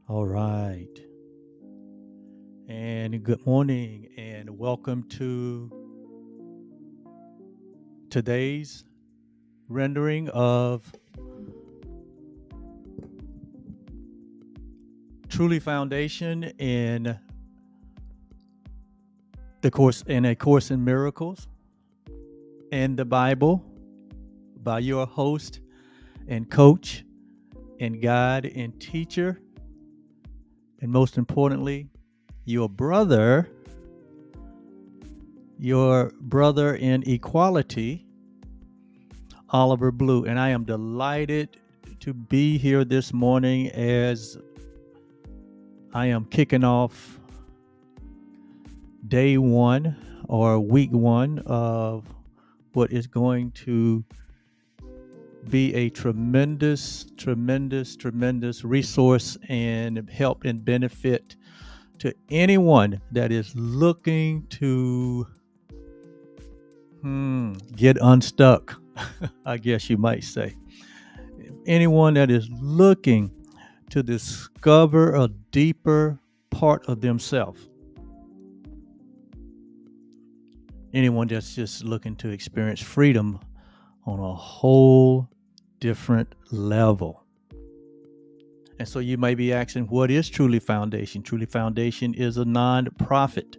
All right. And good morning and welcome to today's rendering of Truly Foundation in a course in miracles and the Bible by your host and coach and guide and teacher, and most importantly, your brother in equality, Oliver Blue. And I am delighted to be here this morning as I am kicking off day one or week one of what is going to be a tremendous resource and help and benefit to anyone that is looking to get unstuck, I guess you might say. Anyone that is looking to discover a deeper part of themselves. Anyone that's just looking to experience freedom on a whole different level. And so you may be asking, what is Truly Foundation? Truly Foundation is a non-profit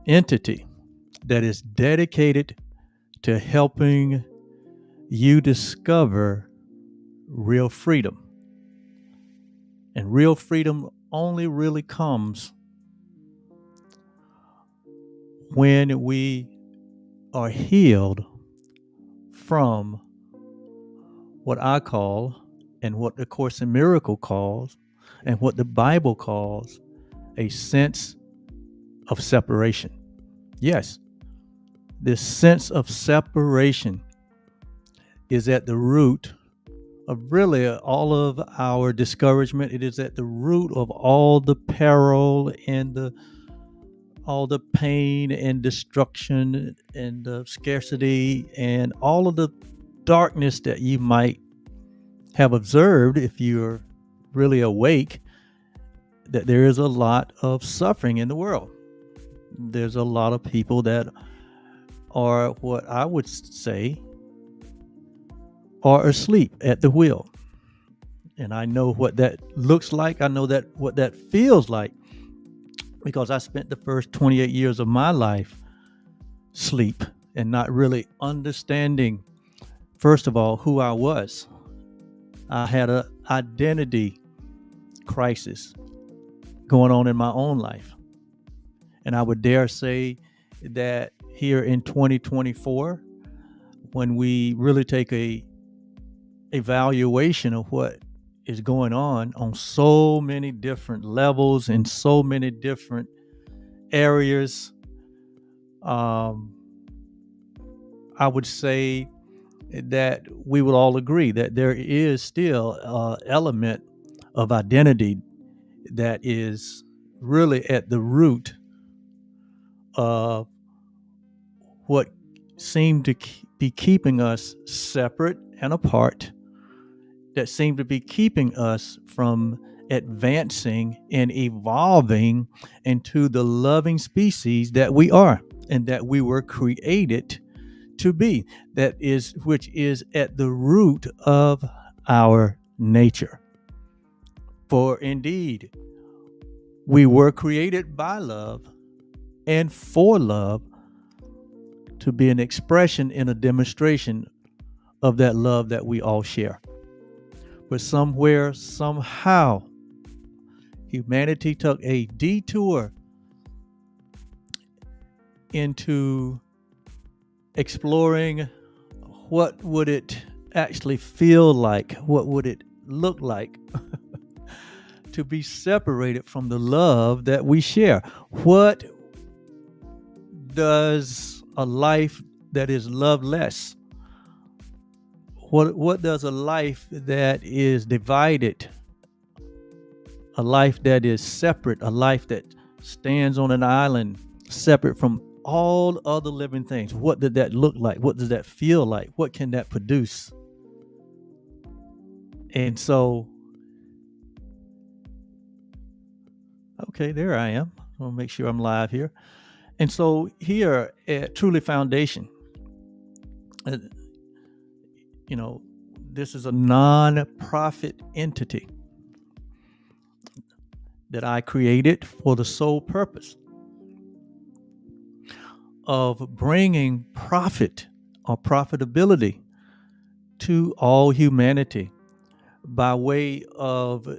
entity that is dedicated to helping you discover real freedom. And real freedom only really comes when we are healed from what I call, and what the Course in Miracle calls, and what the Bible calls, a sense of separation. Yes, this sense of separation is at the root of really all of our discouragement. It is at the root of all the peril and all the pain and destruction and the scarcity and all of the darkness that you might have observed if you're really awake, that there is a lot of suffering in the world. There's a lot of people that are, what I would say, are asleep at the wheel. And I know what that looks like. I know that what that feels like, because I spent the first 28 years of my life asleep and not really understanding, first of all, who I was. I had an identity crisis going on in my own life. And I would dare say that here in 2024, when we really take a evaluation of what is going on so many different levels in so many different areas, I would say that we would all agree that there is still an element of identity that is really at the root of what seemed to be keeping us separate and apart, that seemed to be keeping us from advancing and evolving into the loving species that we are and that we were created to be, which is at the root of our nature. For indeed, we were created by love and for love, to be an expression and a demonstration of that love that we all share. But somewhere, somehow, humanity took a detour into exploring what would it actually feel like, what would it look like to be separated from the love that we share. What does a life that is loveless, what does a life that is divided, a life that is separate, a life that stands on an island separate from all other living things, what did that look like? What does that feel like? What can that produce? And so Okay, there I am. I'll make sure I'm live here. And so here at Truly Foundation, uh, you know, this is a non-profit entity that I created for the sole purpose of bringing profit or profitability to all humanity by way of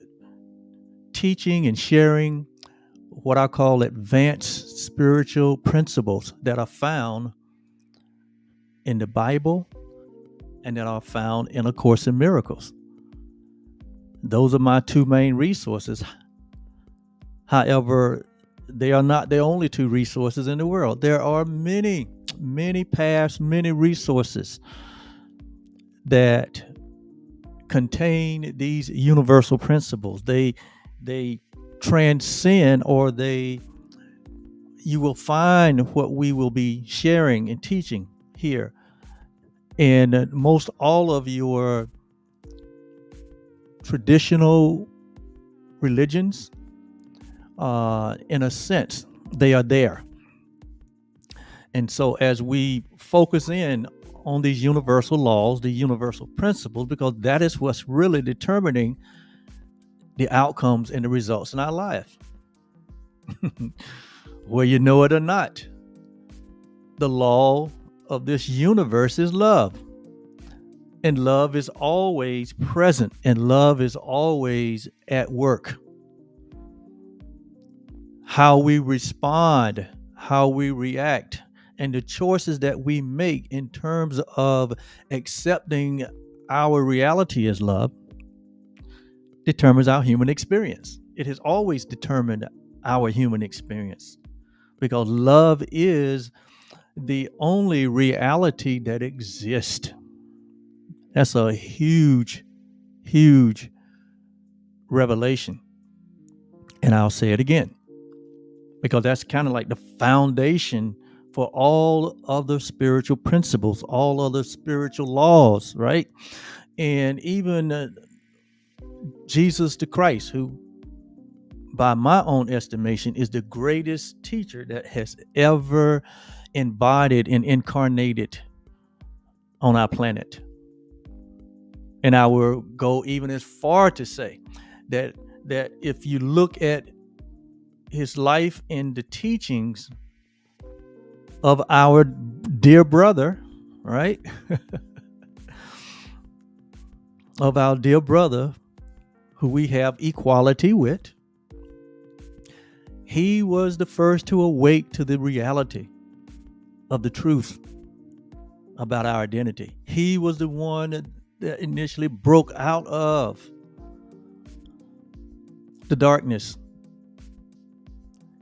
teaching and sharing what I call advanced spiritual principles that are found in the Bible and that are found in A Course in Miracles. Those are my two main resources. However, they are not the only two resources in the world. There are many, many paths, many resources that contain these universal principles. They transcend, or you will find what we will be sharing and teaching here. And most all of your traditional religions, in a sense, they are there. And so as we focus in on these universal laws, the universal principles, because that is what's really determining the outcomes and the results in our life. Whether you know it or not, the law of this universe is love. And love is always present, and love is always at work. How we respond, how we react, and the choices that we make in terms of accepting our reality as love determines our human experience. It has always determined our human experience, because love is the only reality that exists. That's a huge, huge revelation. And I'll say it again, because that's kind of like the foundation for all other spiritual principles, all other spiritual laws, right? And even Jesus the Christ, who, by my own estimation, is the greatest teacher that has ever embodied and incarnated on our planet. And I will go even as far to say that if you look at his life and the teachings of our dear brother, right? Of our dear brother, who we have equality with, he was the first to awake to the reality of the truth about our identity. He was the one that initially broke out of the darkness.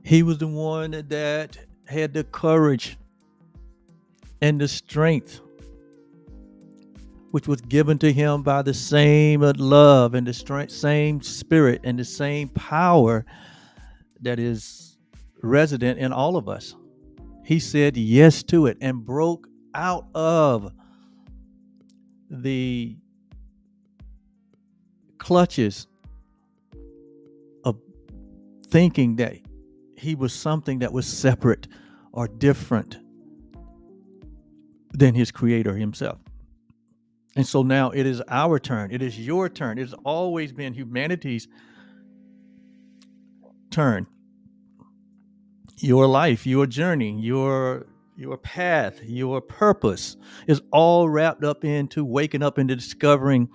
He was the one that had the courage and the strength which was given to him by the same love and the same spirit and the same power that is resident in all of us. He said yes to it and broke out of the clutches of thinking that he was something that was separate or different than his creator himself. And so now it is our turn. It is your turn. It has always been humanity's turn. Your life, your journey, your path, your purpose is all wrapped up into waking up into discovering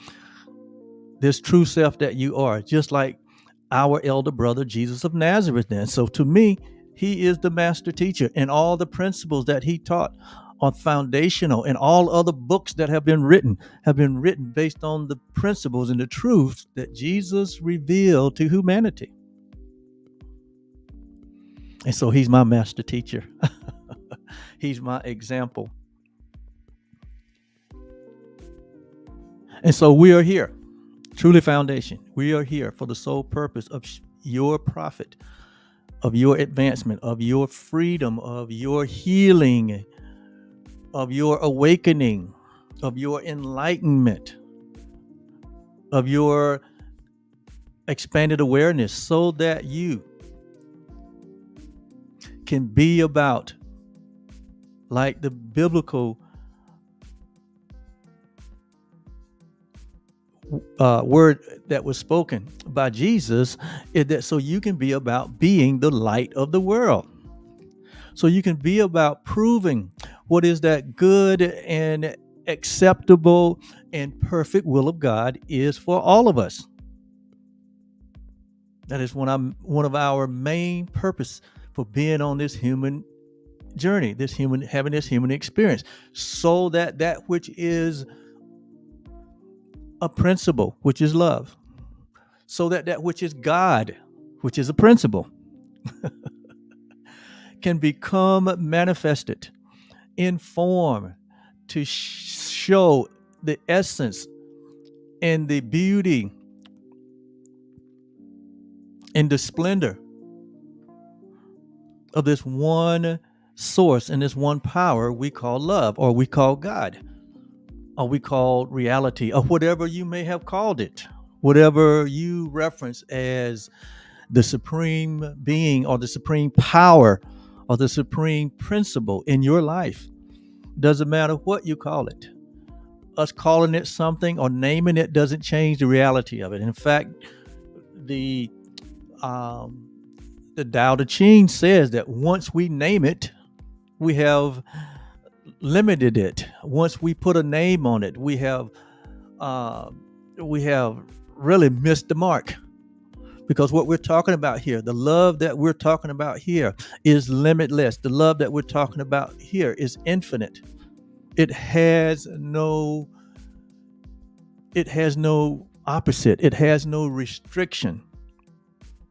this true self that you are, just like our elder brother Jesus of Nazareth then. So to me, he is the master teacher, and all the principles that he taught are foundational, and all other books that have been written based on the principles and the truths that Jesus revealed to humanity. And so he's my master teacher. He's my example. And so we are here, Truly Foundation. We are here for the sole purpose of your profit, of your advancement, of your freedom, of your healing, of your awakening, of your enlightenment, of your expanded awareness, so that you can be about, like the biblical word that was spoken by Jesus, is that so you can be about being the light of the world. So you can be about proving what is that good and acceptable and perfect will of God is for all of us. That is one of our main purpose for being on this human journey, having this human experience, so that that which is a principle, which is love, so that that which is God, which is a principle, can become manifested in form to show the essence and the beauty and the splendor of this one source and this one power we call love, or we call God, or we call reality, or whatever you may have called it, whatever you reference as the supreme being or the supreme power or the supreme principle in your life. Doesn't matter what you call it. Us calling it something or naming it doesn't change the reality of it. In fact, the Tao Te Ching says that once we name it, we have limited it. Once we put a name on it, we have really missed the mark. Because what we're talking about here, the love that we're talking about here is limitless. The love that we're talking about here is infinite. It has no opposite. It has no restriction.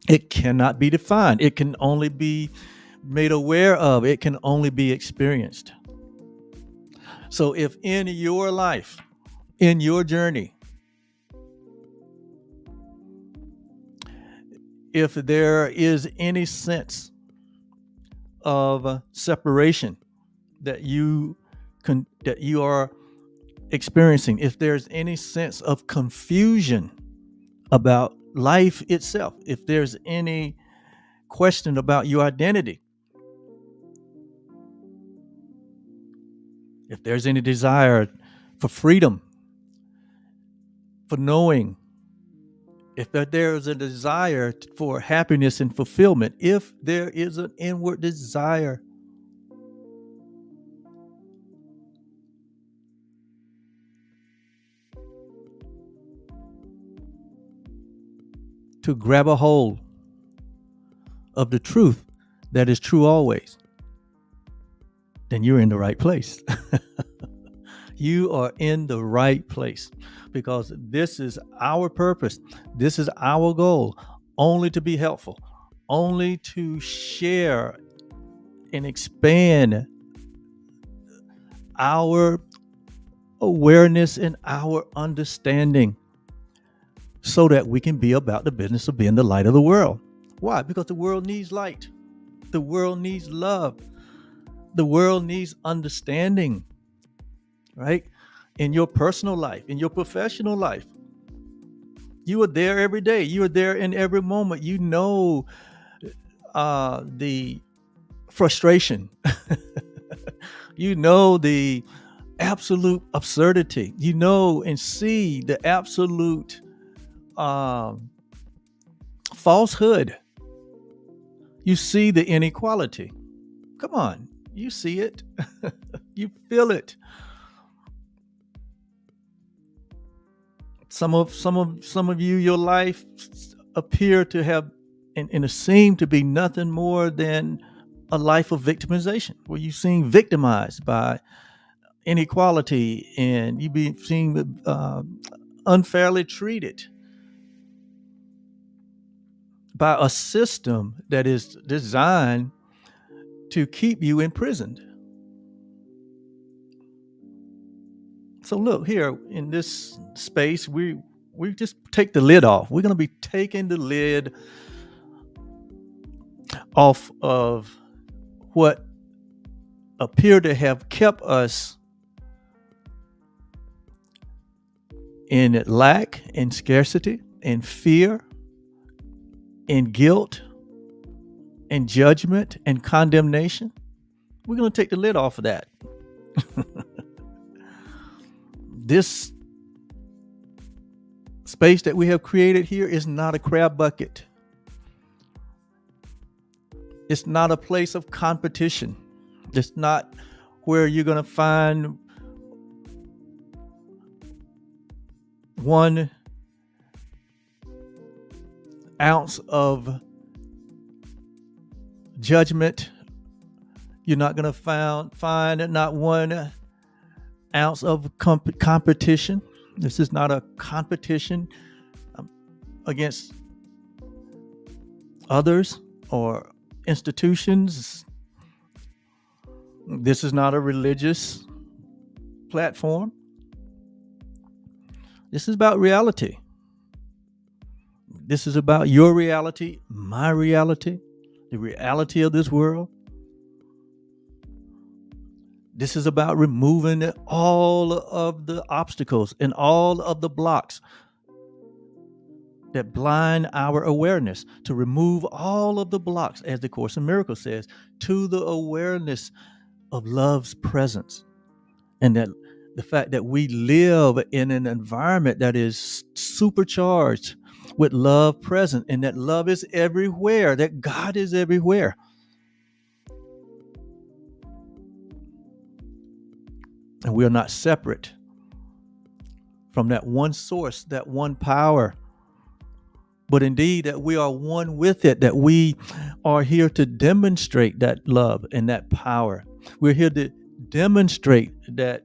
It cannot be defined. It can only be made aware of. It can only be experienced. So if in your life, in your journey, if there is any sense of separation that you are experiencing, if there's any sense of confusion about life itself, if there's any question about your identity, if there's any desire for freedom, for knowing, if there is a desire for happiness and fulfillment, if there is an inward desire to grab a hold of the truth that is true always, then you're in the right place. You are in the right place, because this is our purpose. This is our goal, only to be helpful, only to share and expand our awareness and our understanding, so that we can be about the business of being the light of the world. Why? Because the world needs light. The world needs love. The world needs understanding, right? In your personal life, in your professional life. You are there every day. You are there in every moment. You know the frustration. You know the absolute absurdity. You know and see the absolute falsehood. You see the inequality. Come on, you see it. You feel it. Some of you, your life appear to have and seem to be nothing more than a life of victimization, where you seem victimized by inequality, and you be seen unfairly treated by a system that is designed to keep you imprisoned. So look here in this space, we just take the lid off. We're going to be taking the lid off of what appear to have kept us in lack, in scarcity, in fear, in guilt, and judgment and condemnation, we're going to take the lid off of that. This space that we have created here is not a crab bucket. It's not a place of competition. It's not where you're going to find 1 ounce of judgment. You're not going to find not 1 ounce of competition. This is not a competition against others or institutions. This is not a religious platform. This is about reality. This is about your reality, my reality, the reality of this world. This is about removing all of the obstacles and all of the blocks that blind our awareness, to remove all of the blocks, as the Course in Miracles says, to the awareness of love's presence. And that the fact that we live in an environment that is supercharged with love present, and that love is everywhere, that God is everywhere. And we are not separate from that one source, that one power, but indeed that we are one with it, that we are here to demonstrate that love and that power. We're here to demonstrate that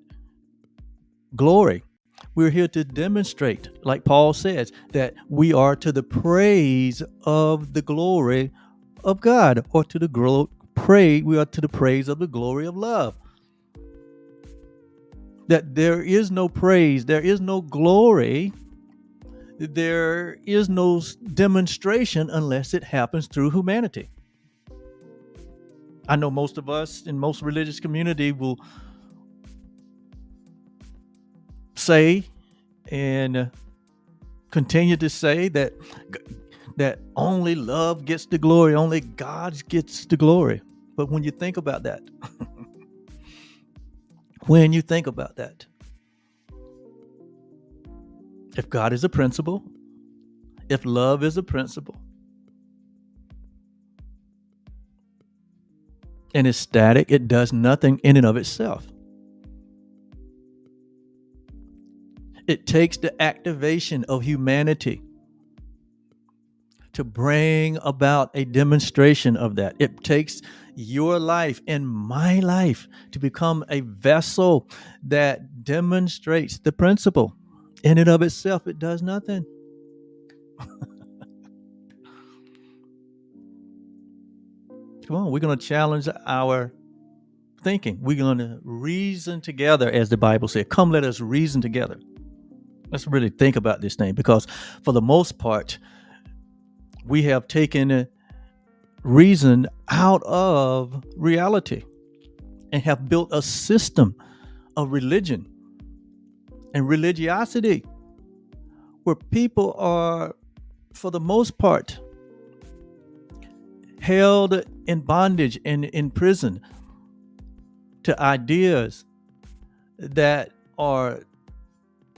glory. We're here to demonstrate, like Paul says, that we are to the praise of the glory of God, or to the we are to the praise of the glory of love. That there is no praise, there is no glory, there is no demonstration unless it happens through humanity. I know most of us in most religious community will say and continue to say that only love gets the glory, only God gets the glory. But when you think about that, if God is a principle, if love is a principle, and it's static, it does nothing in and of itself. It takes the activation of humanity to bring about a demonstration of that. It takes your life and my life to become a vessel that demonstrates the principle. In and of itself, it does nothing. Come on, we're going to challenge our thinking. We're going to reason together, as the Bible said. Come, let us reason together. Let's really think about this thing, because for the most part, we have taken reason out of reality and have built a system of religion and religiosity where people are, for the most part, held in bondage and in prison to ideas that are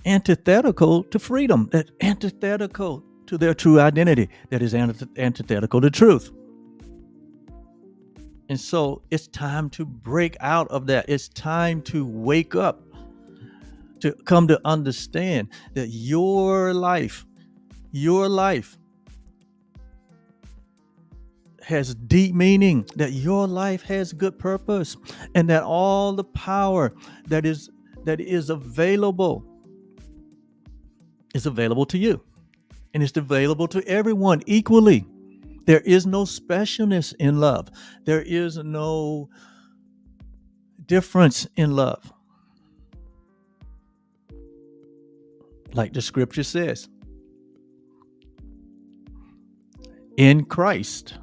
antithetical to freedom, that antithetical to their true identity, that is antithetical to truth. And so it's time to break out of that. It's time to wake up, to come to understand that your life has deep meaning, that your life has good purpose, and that all the power that is available is available to you, and it's available to everyone equally. There is no specialness in love. There is no difference in love. Like the scripture says, in Christ.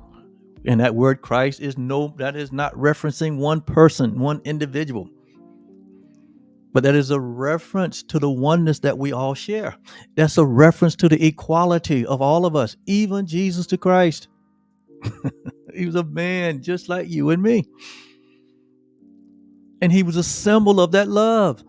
And that word Christ is not referencing one person, one individual, but that is a reference to the oneness that we all share. That's a reference to the equality of all of us, even Jesus to Christ. He was a man just like you and me. And he was a symbol of that love.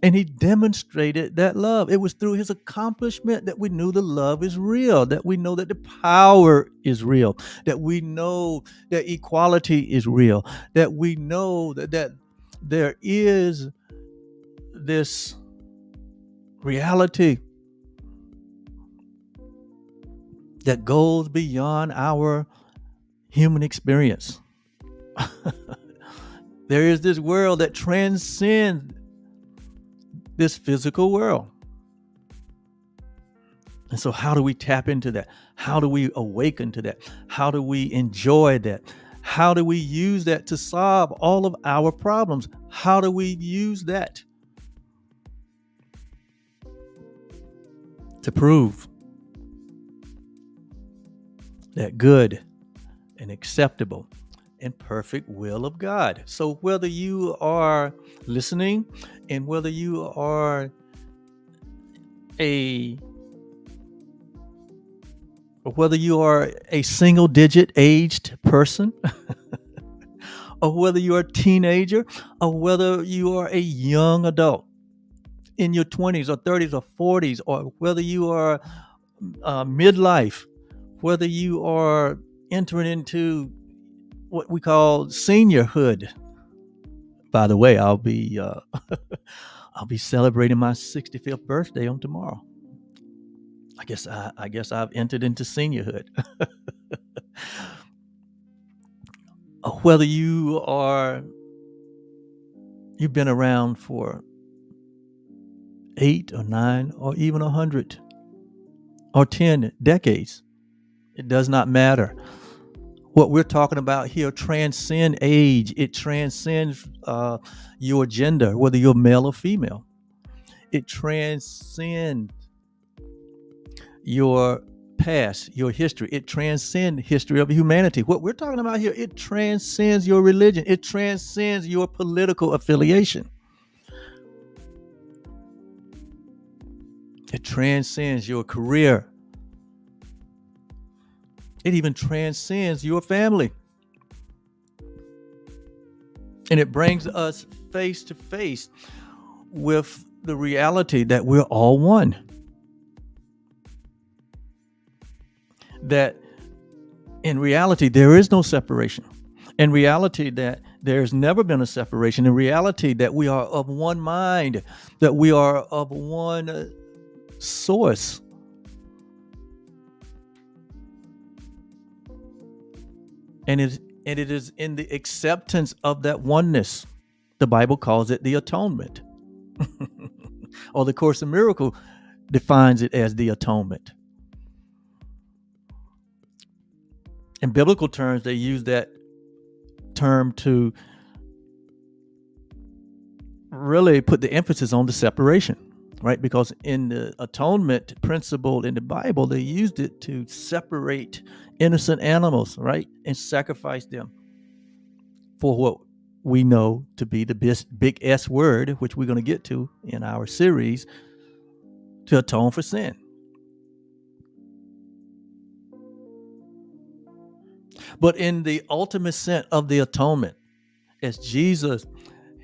And he demonstrated that love. It was through his accomplishment that we knew the love is real, that we know that the power is real, that we know that equality is real, that we know that there is this reality that goes beyond our human experience. There is this world that transcends this physical world. And so how do we tap into that? How do we awaken to that? How do we enjoy that? How do we use that to solve all of our problems? How do we use that to prove that good and acceptable and perfect will of God? So whether you are listening and whether you are a single digit aged person, or whether you're a teenager, or whether you are a young adult in your 20s or 30s or 40s, or whether you are midlife, whether you are entering into what we call seniorhood. By the way, I'll be celebrating my 65th birthday on tomorrow. I guess I've entered into seniorhood. Whether you've been around for 8 or 9 or even 100 or 10 decades, it does not matter. What we're talking about here transcends age. It transcends your gender, whether you're male or female. It transcends your past, your history. It transcends history of humanity. What we're talking about here, it transcends your religion. It transcends your political affiliation. It transcends your career. It even transcends your family. And it brings us face to face with the reality that we're all one. That in reality, there is no separation. In reality, that there's never been a separation. In reality, that we are of one mind, that we are of one source. And it is in the acceptance of that oneness. The Bible calls it the atonement. Or the Course in Miracles defines it as the atonement. In biblical terms, they use that term to really put the emphasis on the separation, right? Because in the atonement principle in the Bible, they used it to separate innocent animals, right? And sacrifice them for what we know to be the big S word, which we're going to get to in our series, to atone for sin. But in the ultimate sense of the atonement, as Jesus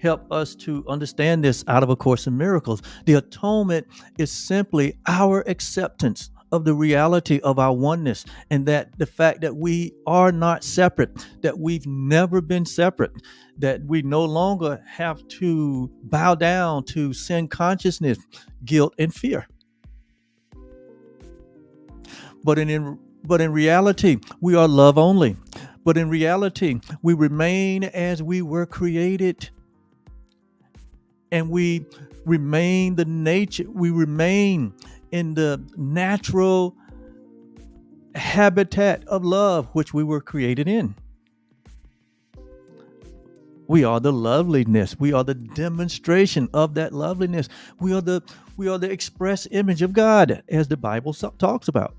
helped us to understand this out of A Course in Miracles, the atonement is simply our acceptance of the reality of our oneness, and that the fact that we are not separate, that we've never been separate, that we no longer have to bow down to sin consciousness, guilt, and fear. But in reality, we are love only. But in reality, we remain as we were created. And we remain in the natural habitat of love, which we were created in. We are the loveliness. We are the demonstration of that loveliness. We are the express image of God, as the Bible talks about.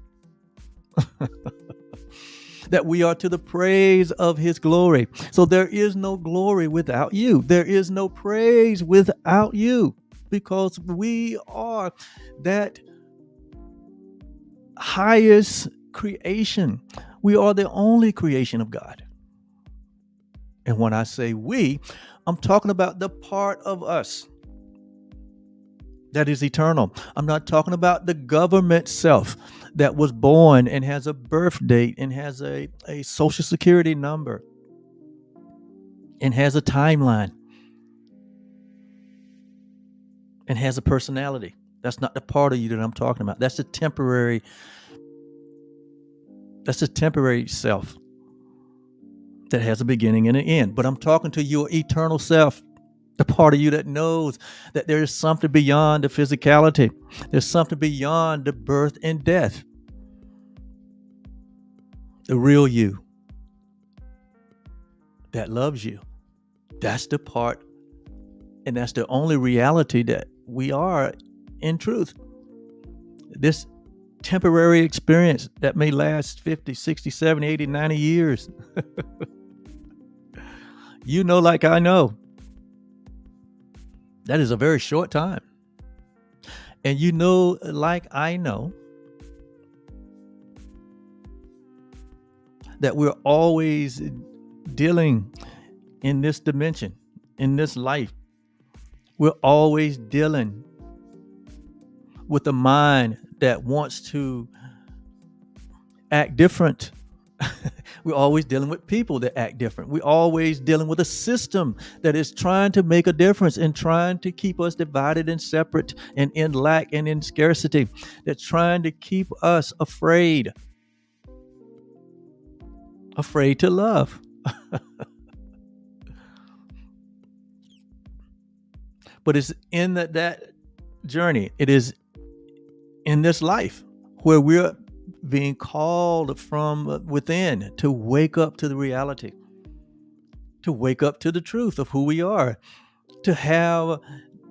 That we are to the praise of his glory. So there is no glory without you. There is no praise without you, because we are that highest creation We are the only creation of God. And when I say we, I'm talking about the part of us that is eternal. I'm not talking about the government self that was born and has a birth date and has a social security number and has a timeline and has a personality. That's not the part of you that I'm talking about. That's the temporary self that has a beginning and an end. But I'm talking to your eternal self, the part of you that knows that there is something beyond the physicality. There's something beyond the birth and death. The real you that loves you. That's the part, and that's the only reality that we are in truth. This temporary experience that may last 50, 60, 70, 80, 90 years. You know, like I know, that is a very short time. And you know, like I know, that we're always dealing in this dimension, in this life. We're always dealing with a mind that wants to act different. We're always dealing with people that act different. We're always dealing with a system that is trying to make a difference and trying to keep us divided and separate and in lack and in scarcity. That's trying to keep us afraid to love. But it's in that journey. It is in this life where we're being called from within to wake up to the reality, to wake up to the truth of who we are, to have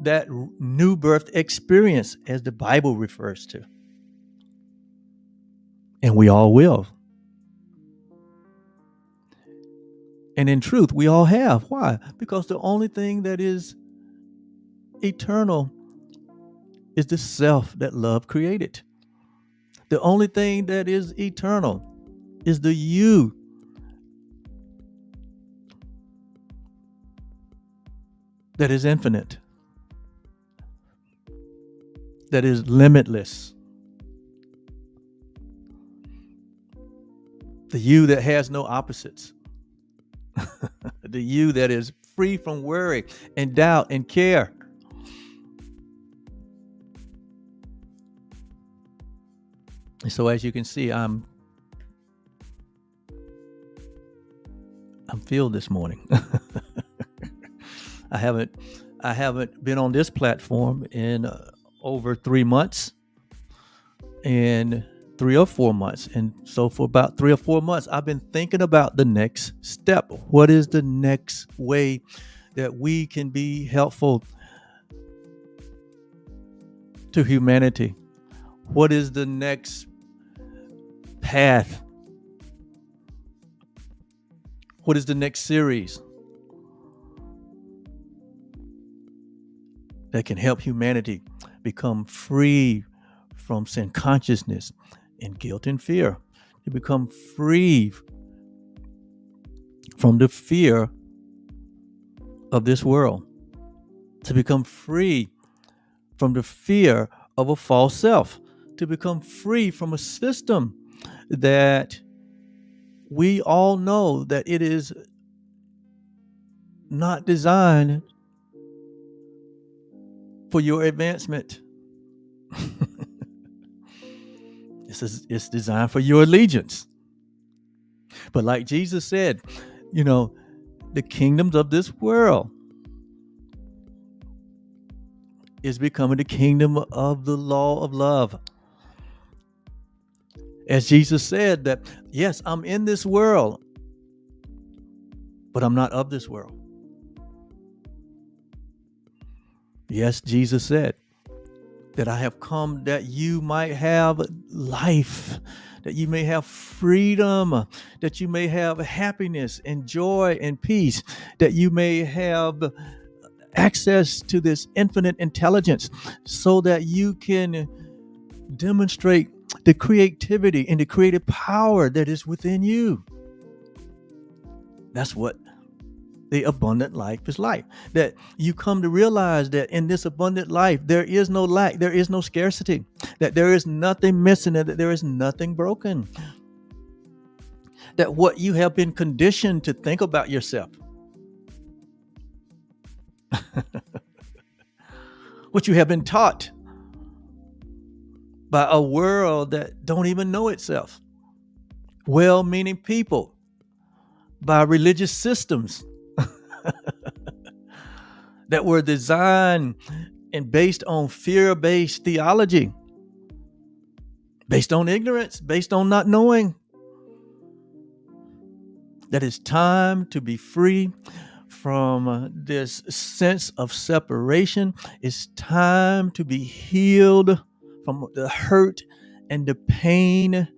that new birth experience as the Bible refers to. And we all will. And in truth, we all have. Why? Because the only thing that is eternal is the self that love created. The only thing that is eternal is the you that is infinite, that is limitless. The you that has no opposites. The you that is free from worry and doubt and care. And so as you can see, I'm filled this morning. I haven't been on this platform in over 3 months and 3 or 4 months. And so for about 3 or 4 months, I've been thinking about the next step. What is the next way that we can be helpful to humanity? What is the next path? What is the next series that can help humanity become free from sin consciousness and guilt and fear, to become free from the fear of this world, to become free from the fear of a false self, to become free from a system that we all know that it is not designed for your advancement. It's designed for your allegiance. But like Jesus said, the kingdoms of this world is becoming the kingdom of the law of love. As Jesus said that, yes, I'm in this world, but I'm not of this world. Yes, Jesus said that I have come that you might have life, that you may have freedom, that you may have happiness and joy and peace, that you may have access to this infinite intelligence so that you can demonstrate the creativity and the creative power that is within you. That's what the abundant life is like. That you come to realize that in this abundant life, there is no lack, there is no scarcity, that there is nothing missing, and that there is nothing broken. That what you have been conditioned to think about yourself, what you have been taught by a world that don't even know itself, well-meaning people, by religious systems that were designed and based on fear-based theology, based on ignorance, based on not knowing. That it's time to be free from this sense of separation. It's time to be healed from the hurt and the pain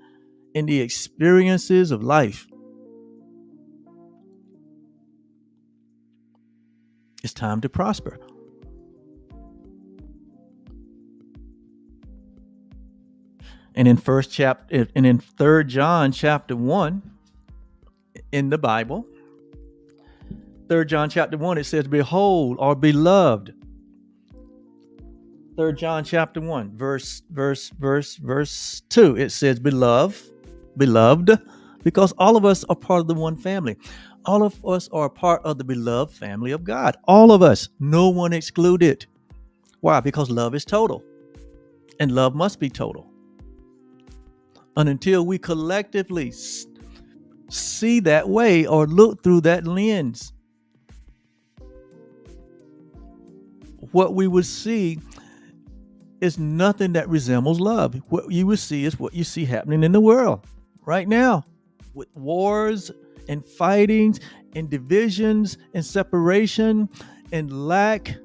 and the experiences of life. It's time to prosper. And in 3 John chapter 1 in the Bible, 3 John chapter 1, it says, behold, our beloved. 3 John chapter 1, verse 2, it says, beloved, because all of us are part of the one family. All of us are a part of the beloved family of God. All of us, no one excluded. Why? Because love is total, and love must be total. And until we collectively see that way or look through that lens, what we would see is nothing that resembles love. What you would see is what you see happening in the world right now, with wars and fightings and divisions and separation and lack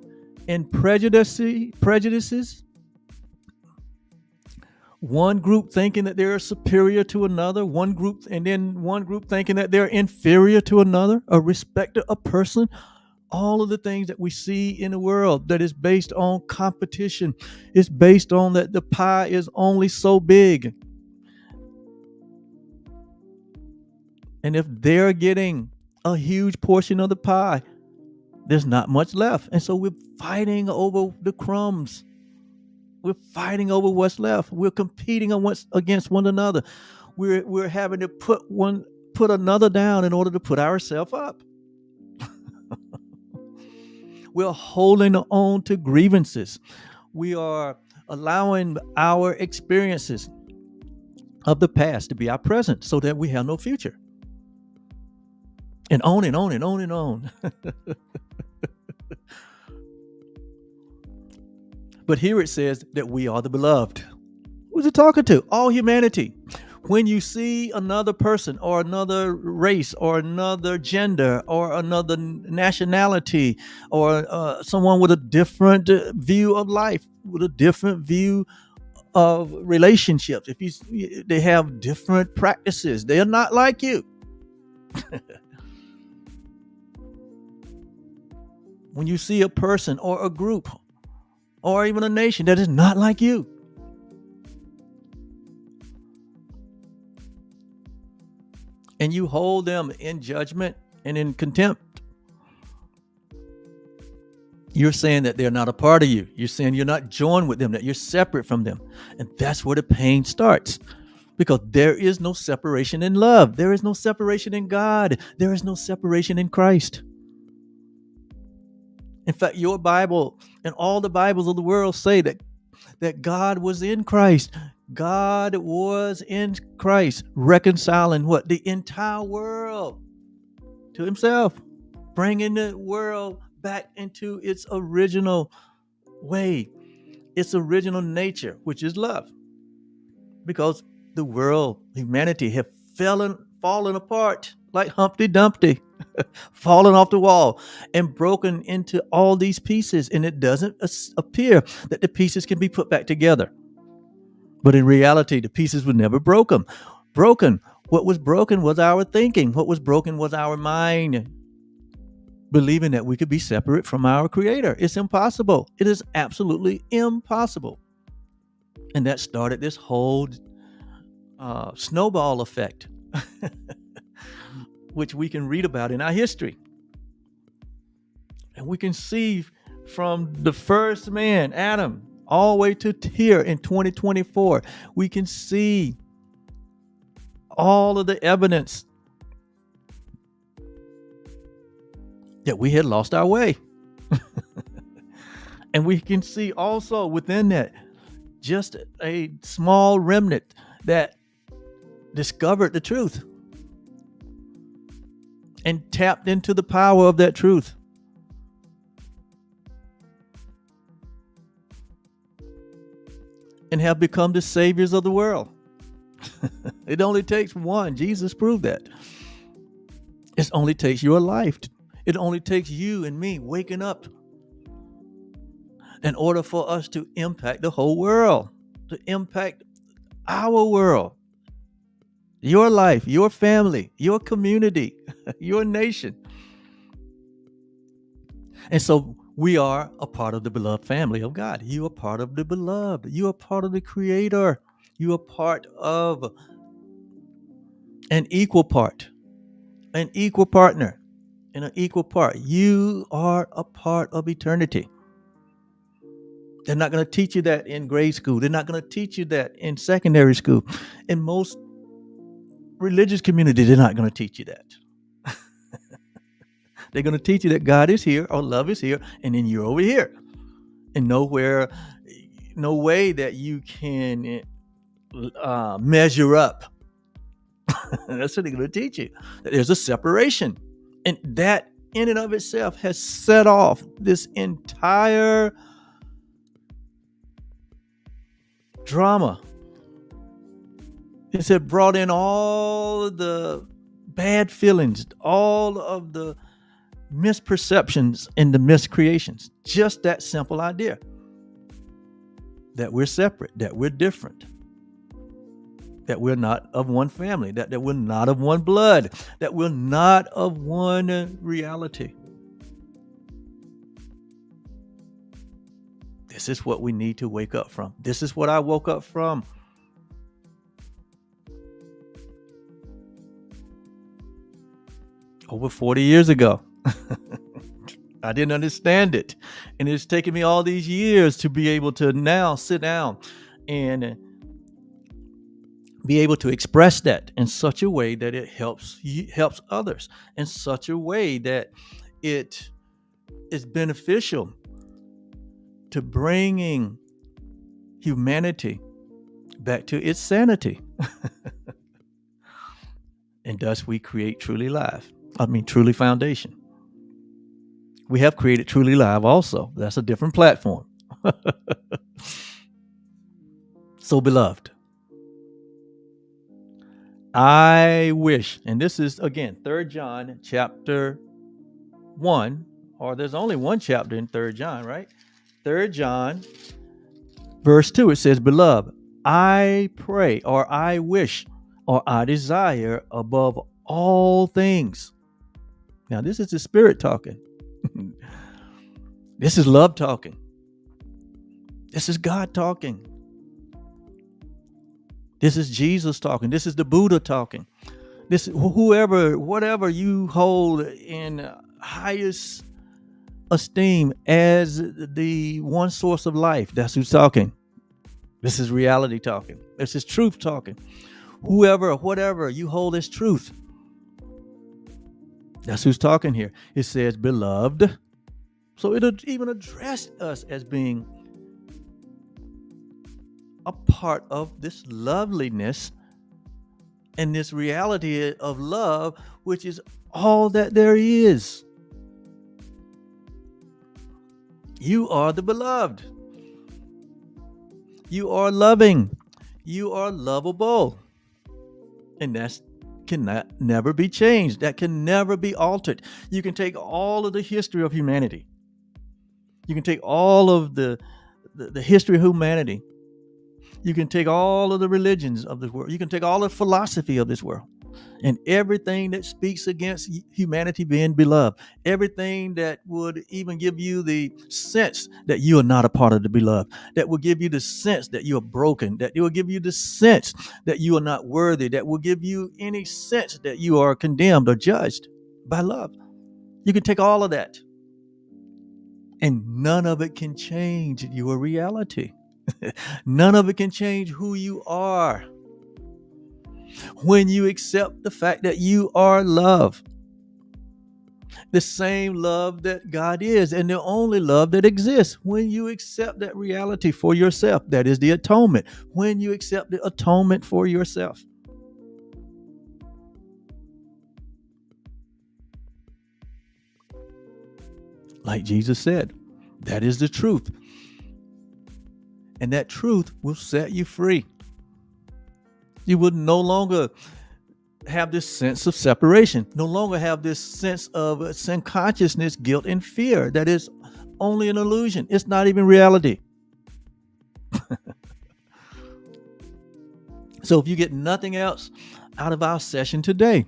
and prejudices. One group thinking that they're superior to another, one group thinking that they're inferior to another, a respecter of person. All of the things that we see in the world that is based on competition, is based on that the pie is only so big. And if they're getting a huge portion of the pie, there's not much left. And so we're fighting over the crumbs. We're fighting over what's left. We're competing against one another. We're having to put another down in order to put ourselves up. We're holding on to grievances. We are allowing our experiences of the past to be our present so that we have no future. And on and on and on and on. But here it says that we are the beloved. Who's it talking to? All humanity. When you see another person or another race or another gender or another nationality or someone with a different view of life, with a different view of relationships, they have different practices, they are not like you. When you see a person or a group or even a nation that is not like you, and you hold them in judgment and in contempt, you're saying that they're not a part of you. You're saying you're not joined with them, that you're separate from them. And that's where the pain starts, because there is no separation in love. There is no separation in God. There is no separation in Christ. In fact, your Bible and all the Bibles of the world say that God was in Christ. God was in Christ, reconciling what? The entire world to himself, bringing the world back into its original way, its original nature, which is love. Because the world, humanity, have fallen apart like Humpty Dumpty, fallen off the wall and broken into all these pieces. And it doesn't appear that the pieces can be put back together. But in reality, the pieces were never broken. What was broken was our thinking. What was broken was our mind, believing that we could be separate from our Creator. It's impossible. It is absolutely impossible. And that started this whole snowball effect, which we can read about in our history. And we can see from the first man, Adam, all the way to here in 2024, we can see all of the evidence that we had lost our way. And we can see also within that just a small remnant that discovered the truth and tapped into the power of that truth. And have become the saviors of the world. It only takes one. Jesus proved that. It only takes your life. It only takes you and me waking up in order for us to impact the whole world, to impact our world, your life, your family, your community, your nation. And so we are a part of the beloved family of God. You are part of the beloved. You are part of the Creator. You are part of an equal part, an equal partner, and an equal part. You are a part of eternity. They're not going to teach you that in grade school. They're not going to teach you that in secondary school. In most religious communities, they're not going to teach you that. They're going to teach you that God is here, or love is here, and then you're over here. And no way that you can measure up. That's what they're going to teach you. There's a separation. And that in and of itself has set off this entire drama. It's brought in all of the bad feelings, all of the misperceptions and the miscreations. Just that simple idea that we're separate, that we're different, that we're not of one family, that we're not of one blood, that we're not of one reality. This is what we need to wake up from. This is what I woke up from. Over 40 years ago. I didn't understand it. And it's taken me all these years to be able to now sit down and be able to express that in such a way that it helps others, in such a way that it is beneficial to bringing humanity back to its sanity. And thus we create Truly Foundation. We have created Truly Live also. That's a different platform. So beloved, I wish, and this is again 3 John chapter 1, or there's only one chapter in 3 John, right? 3 John verse 2, it says, beloved, I pray, or I wish, or I desire above all things. Now this is the Spirit talking. This is love talking. This is God talking. This is Jesus talking. This is the Buddha talking. This whatever you hold in highest esteem as the one source of life, that's who's talking. This is reality talking. This is truth talking. Whatever you hold as truth, that's who's talking here. It says, beloved. So it'll even address us as being a part of this loveliness and this reality of love, which is all that there is. You are the beloved. You are loving. You are lovable. And that cannot never be changed. That can never be altered. You can take all of the history of humanity. You can take all of the history of humanity. You can take all of the religions of this world. You can take all the philosophy of this world. And everything that speaks against humanity being beloved, everything that would even give you the sense that you are not a part of the beloved, that will give you the sense that you are broken, that it will give you the sense that you are not worthy, that will give you any sense that you are condemned or judged by love. You can take all of that, and none of it can change your reality. None of it can change who you are. When you accept the fact that you are love, the same love that God is, and the only love that exists, when you accept that reality for yourself, that is the atonement. When you accept the atonement for yourself, like Jesus said, that is the truth. And that truth will set you free. You will no longer have this sense of separation, no longer have this sense of sin consciousness, guilt, and fear that is only an illusion. It's not even reality. So if you get nothing else out of our session today,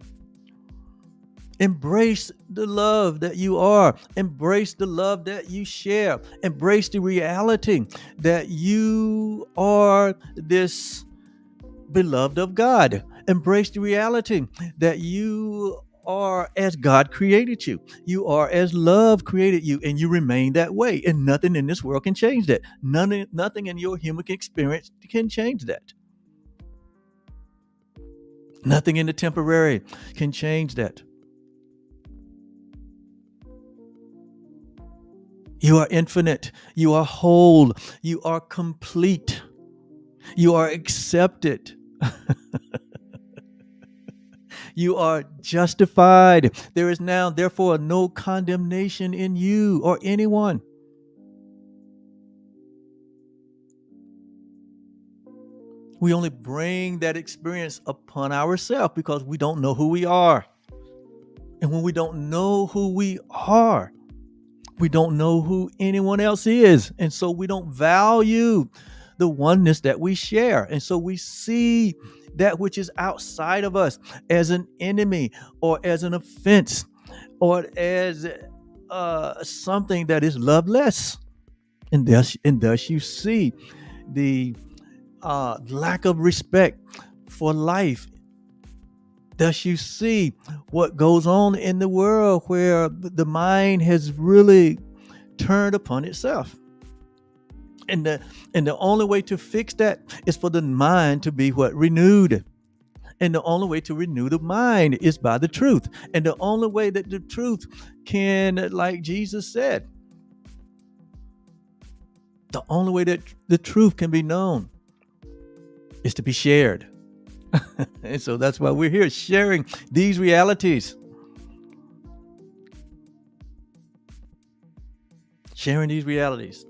embrace the love that you are. Embrace the love that you share. Embrace the reality that you are this beloved of God. Embrace the reality that you are as God created you. You are as love created you, and you remain that way. And nothing in this world can change that. Nothing in your human experience can change that. Nothing in the temporary can change that. You are infinite. You are whole. You are complete. You are accepted. You are justified. There is now, therefore, no condemnation in you or anyone. We only bring that experience upon ourselves because we don't know who we are. And when we don't know who we are, we don't know who anyone else is. And so we don't value the oneness that we share. And so we see that which is outside of us as an enemy or as an offense or as something that is loveless. And thus you see the lack of respect for life. Thus you see what goes on in the world where the mind has really turned upon itself. And the only way to fix that is for the mind to be what? Renewed. And the only way to renew the mind is by the truth. And the only way that the truth can, like Jesus said, the only way that the truth can be known is to be shared. And so that's why we're here sharing these realities. Sharing these realities.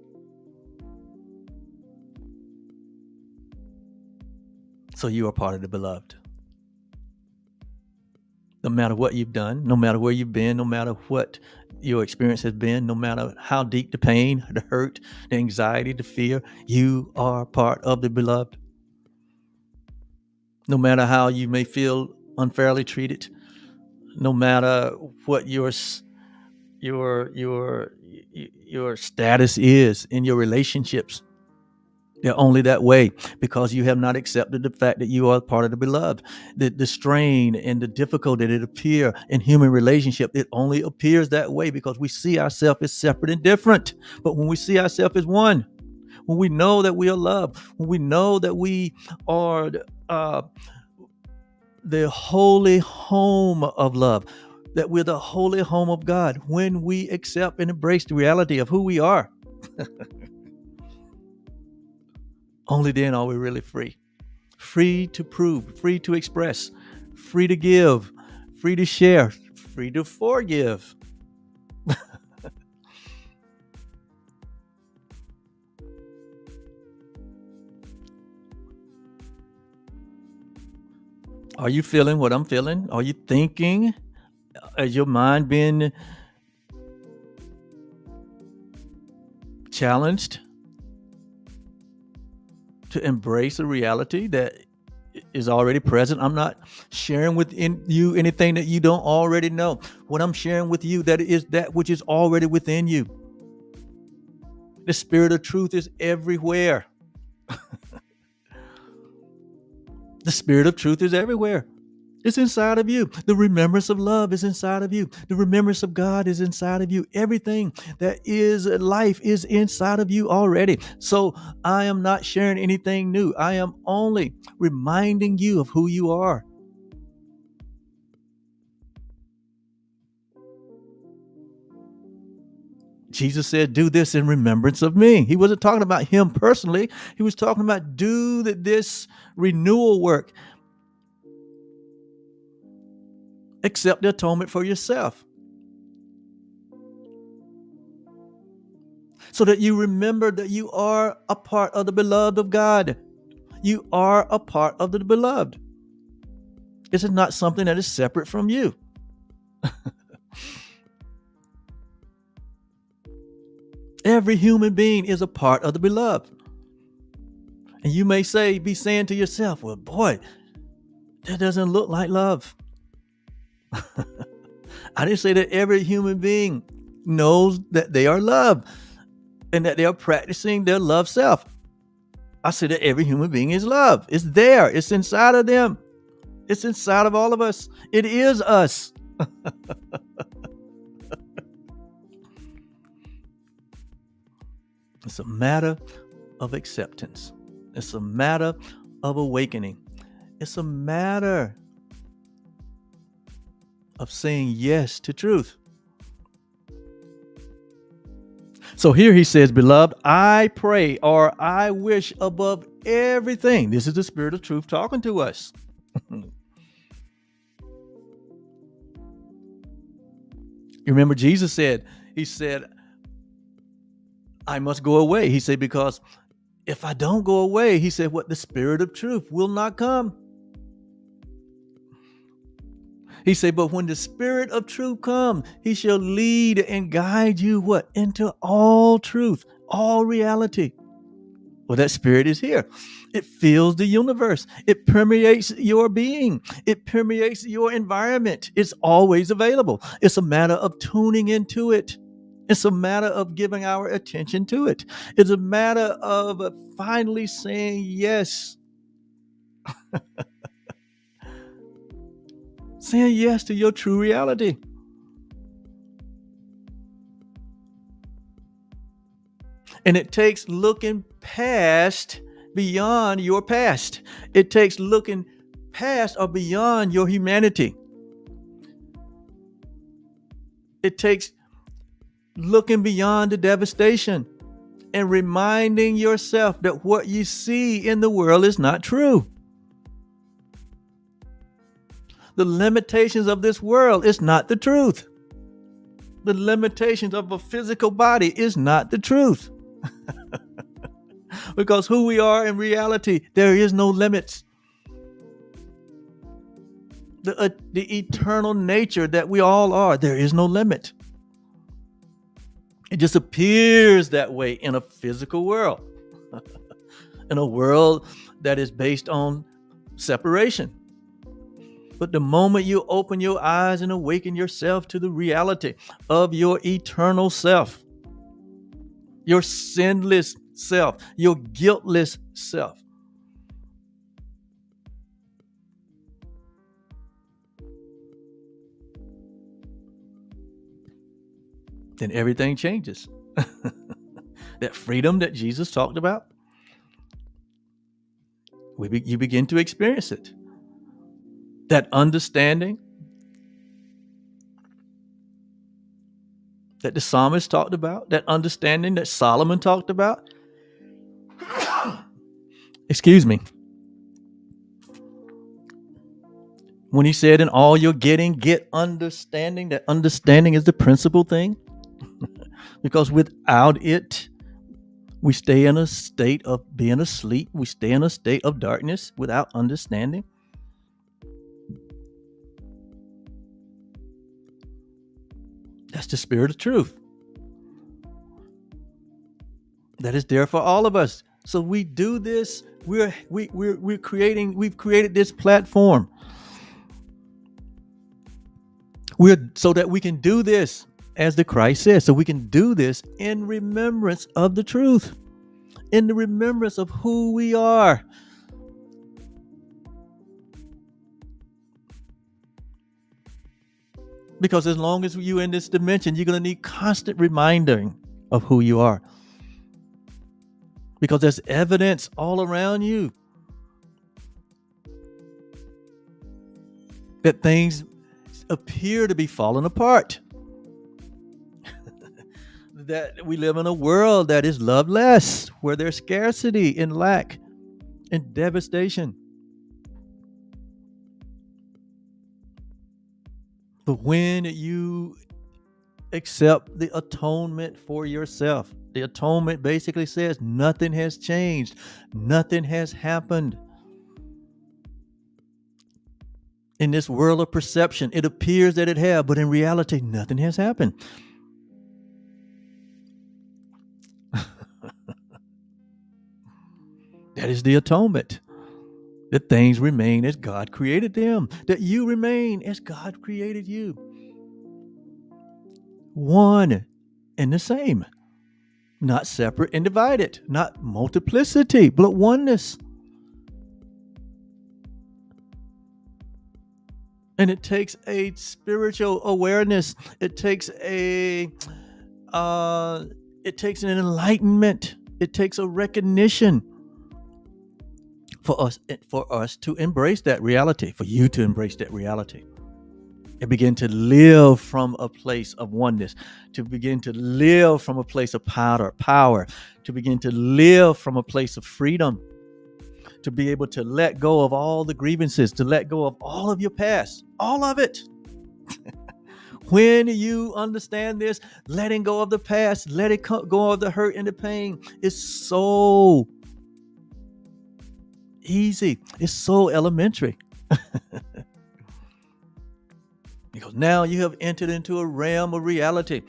So you are part of the beloved. No matter what you've done, no matter where you've been, no matter what your experience has been, no matter how deep the pain, the hurt, the anxiety, the fear, you are part of the beloved. No matter how you may feel unfairly treated, no matter what your status is in your relationships, they're only that way because you have not accepted the fact that you are part of the beloved. The strain and the difficulty that appear in human relationship, it only appears that way because we see ourselves as separate and different. But when we see ourselves as one, when we know that we are loved, when we know that we are the holy home of love, that we're the holy home of God, when we accept and embrace the reality of who we are, only then are we really free. Free to prove, free to express, free to give, free to share, free to forgive. Are you feeling what I'm feeling? Are you thinking? Is your mind being challenged to embrace a reality that is already present. I'm not sharing with you anything that you don't already know. What I'm sharing with you, that is that which is already within you. The Spirit of truth is everywhere. The Spirit of truth is everywhere. It's inside of you. The remembrance of love is inside of you. The remembrance of God is inside of you. Everything that is life is inside of you already. So I am not sharing anything new. I am only reminding you of who you are. Jesus said, do this in remembrance of me. He wasn't talking about him personally. He was talking about do this renewal work. Accept the atonement for yourself. So that you remember that you are a part of the beloved of God. You are a part of the beloved. This is not something that is separate from you. Every human being is a part of the beloved. And you may be saying to yourself, well, boy, that doesn't look like love. I didn't say that every human being knows that they are loved and that they are practicing their love self. I said that every human being is loved. It's there. It's inside of them. It's inside of all of us. It is us. It's a matter of acceptance. It's a matter of awakening. It's a matter of saying yes to truth. So here he says, beloved, I pray or I wish above everything. This is the Spirit of truth talking to us. You remember Jesus said, he said, I must go away. He said, because if I don't go away, he said, what the Spirit of truth will not come. He said, but when the Spirit of truth comes, he shall lead and guide you what? Into all truth, all reality. Well, that Spirit is here. It fills the universe. It permeates your being. It permeates your environment. It's always available. It's a matter of tuning into it. It's a matter of giving our attention to it. It's a matter of finally saying yes. Saying yes to your true reality. And it takes looking past, beyond your past. It takes looking past or beyond your humanity. It takes looking beyond the devastation and reminding yourself that what you see in the world is not true. The limitations of this world is not the truth. The limitations of a physical body is not the truth. Because who we are in reality, there is no limits. The eternal nature that we all are, there is no limit. It just appears that way in a physical world. In a world that is based on separation. But the moment you open your eyes and awaken yourself to the reality of your eternal self, your sinless self, your guiltless self, then everything changes. That freedom that Jesus talked about, you begin to experience it. That understanding that the psalmist talked about, that understanding that Solomon talked about. Excuse me. When he said, in all you're getting, get understanding, that understanding is the principal thing. Because without it, we stay in a state of being asleep. We stay in a state of darkness without understanding. That's the Spirit of truth. That is there for all of us. So we do this We've created this platform. So that we can do this, as the Christ says, so we can do this in remembrance of the truth, in the remembrance of who we are. Because as long as you're in this dimension, you're going to need constant reminding of who you are. Because there's evidence all around you that things appear to be falling apart. That we live in a world that is loveless, where there's scarcity and lack and devastation. But when you accept the atonement for yourself, the atonement basically says nothing has changed, nothing has happened. In this world of perception, it appears that it has, but in reality, nothing has happened. That is the atonement. That things remain as God created them. That you remain as God created you. One and the same. Not separate and divided. Not multiplicity, but oneness. And it takes a spiritual awareness. It takes an enlightenment. It takes a recognition for us to embrace that reality, for you to embrace that reality, and begin to live from a place of oneness, to begin to live from a place of power, to begin to live from a place of freedom, to be able to let go of all the grievances, to let go of all of your past, all of it. When you understand this, letting go of the past, letting go of the hurt and the pain is so easy. It's so elementary. Because now you have entered into a realm of reality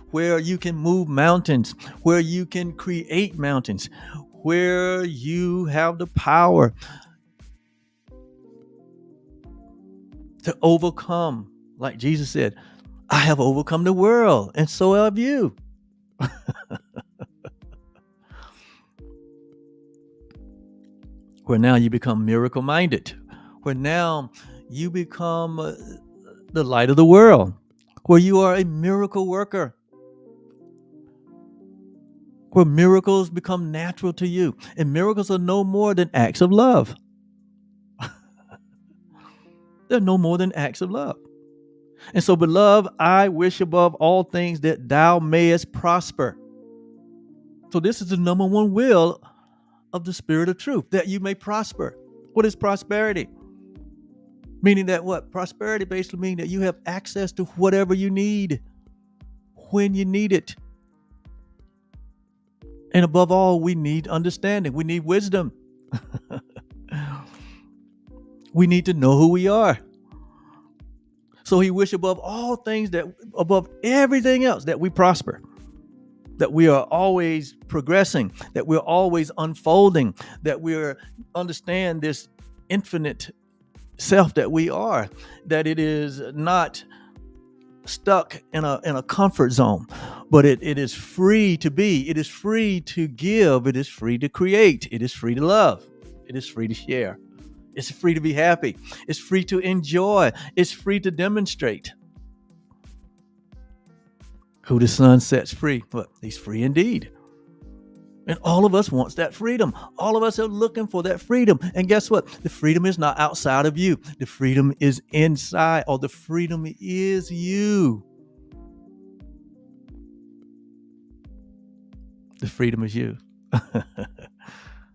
where you can move mountains, where you can create mountains, where you have the power to overcome. Like Jesus said, I have overcome the world, and so have you. Where now you become miracle-minded, where now you become the light of the world, where you are a miracle worker, where miracles become natural to you, and miracles are no more than acts of love. They're no more than acts of love. And so, beloved, I wish above all things that thou mayest prosper. So this is the number one will of the Spirit of truth, that you may prosper. What is prosperity? Meaning that what? Prosperity basically means that you have access to whatever you need when you need it. And above all, we need understanding. We need wisdom. We need to know who we are. So he wished above all things, that above everything else, that we prosper, that we are always progressing, that we're always unfolding, that we're understand this infinite self that we are, that it is not stuck in a comfort zone, but it is free to be, it is free to give, it is free to create, it is free to love, it is free to share, it's free to be happy, it's free to enjoy, it's free to demonstrate. Who the Son sets free, but he's free indeed. And all of us wants that freedom. All of us are looking for that freedom. And guess what? The freedom is not outside of you. The freedom is inside, or the freedom is you. The freedom is you.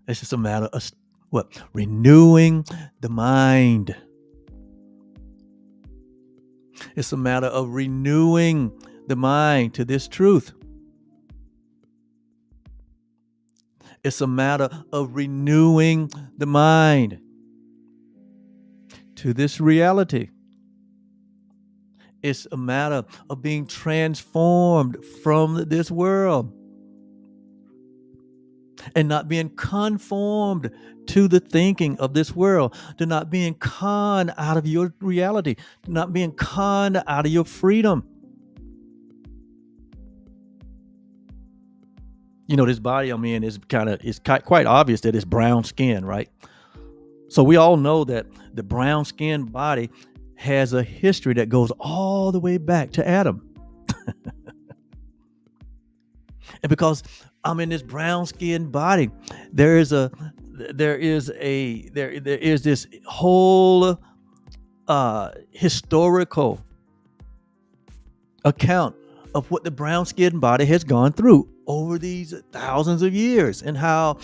It's just a matter of what? Renewing the mind. It's a matter of renewing the mind to this truth. It's a matter of renewing the mind to this reality. It's a matter of being transformed from this world. and not being conformed to the thinking of this world, to not being conned out of your reality, to not being conned out of your freedom. You know, this body I'm in is quite obvious that it's brown skin, right? So we all know that the brown skinned body has a history that goes all the way back to Adam. And because I'm in this brown skinned body, there is this whole historical account of what the brown skinned body has gone through over these thousands of years, and how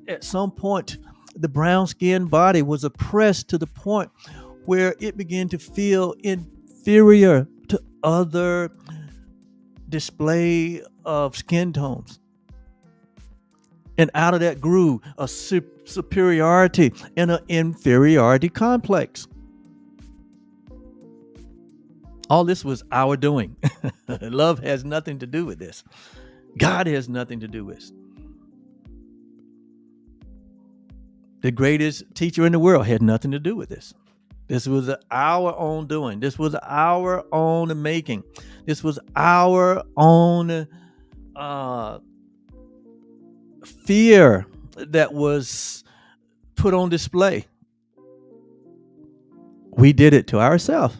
at some point the brown skinned body was oppressed to the point where it began to feel inferior to other display of skin tones. And out of that grew a superiority and an inferiority complex. All this was our doing. Love has nothing to do with this. God has nothing to do with this. The greatest teacher in the world had nothing to do with this. This was our own doing. This was our own making. This was our own fear that was put on display. We did it to ourselves.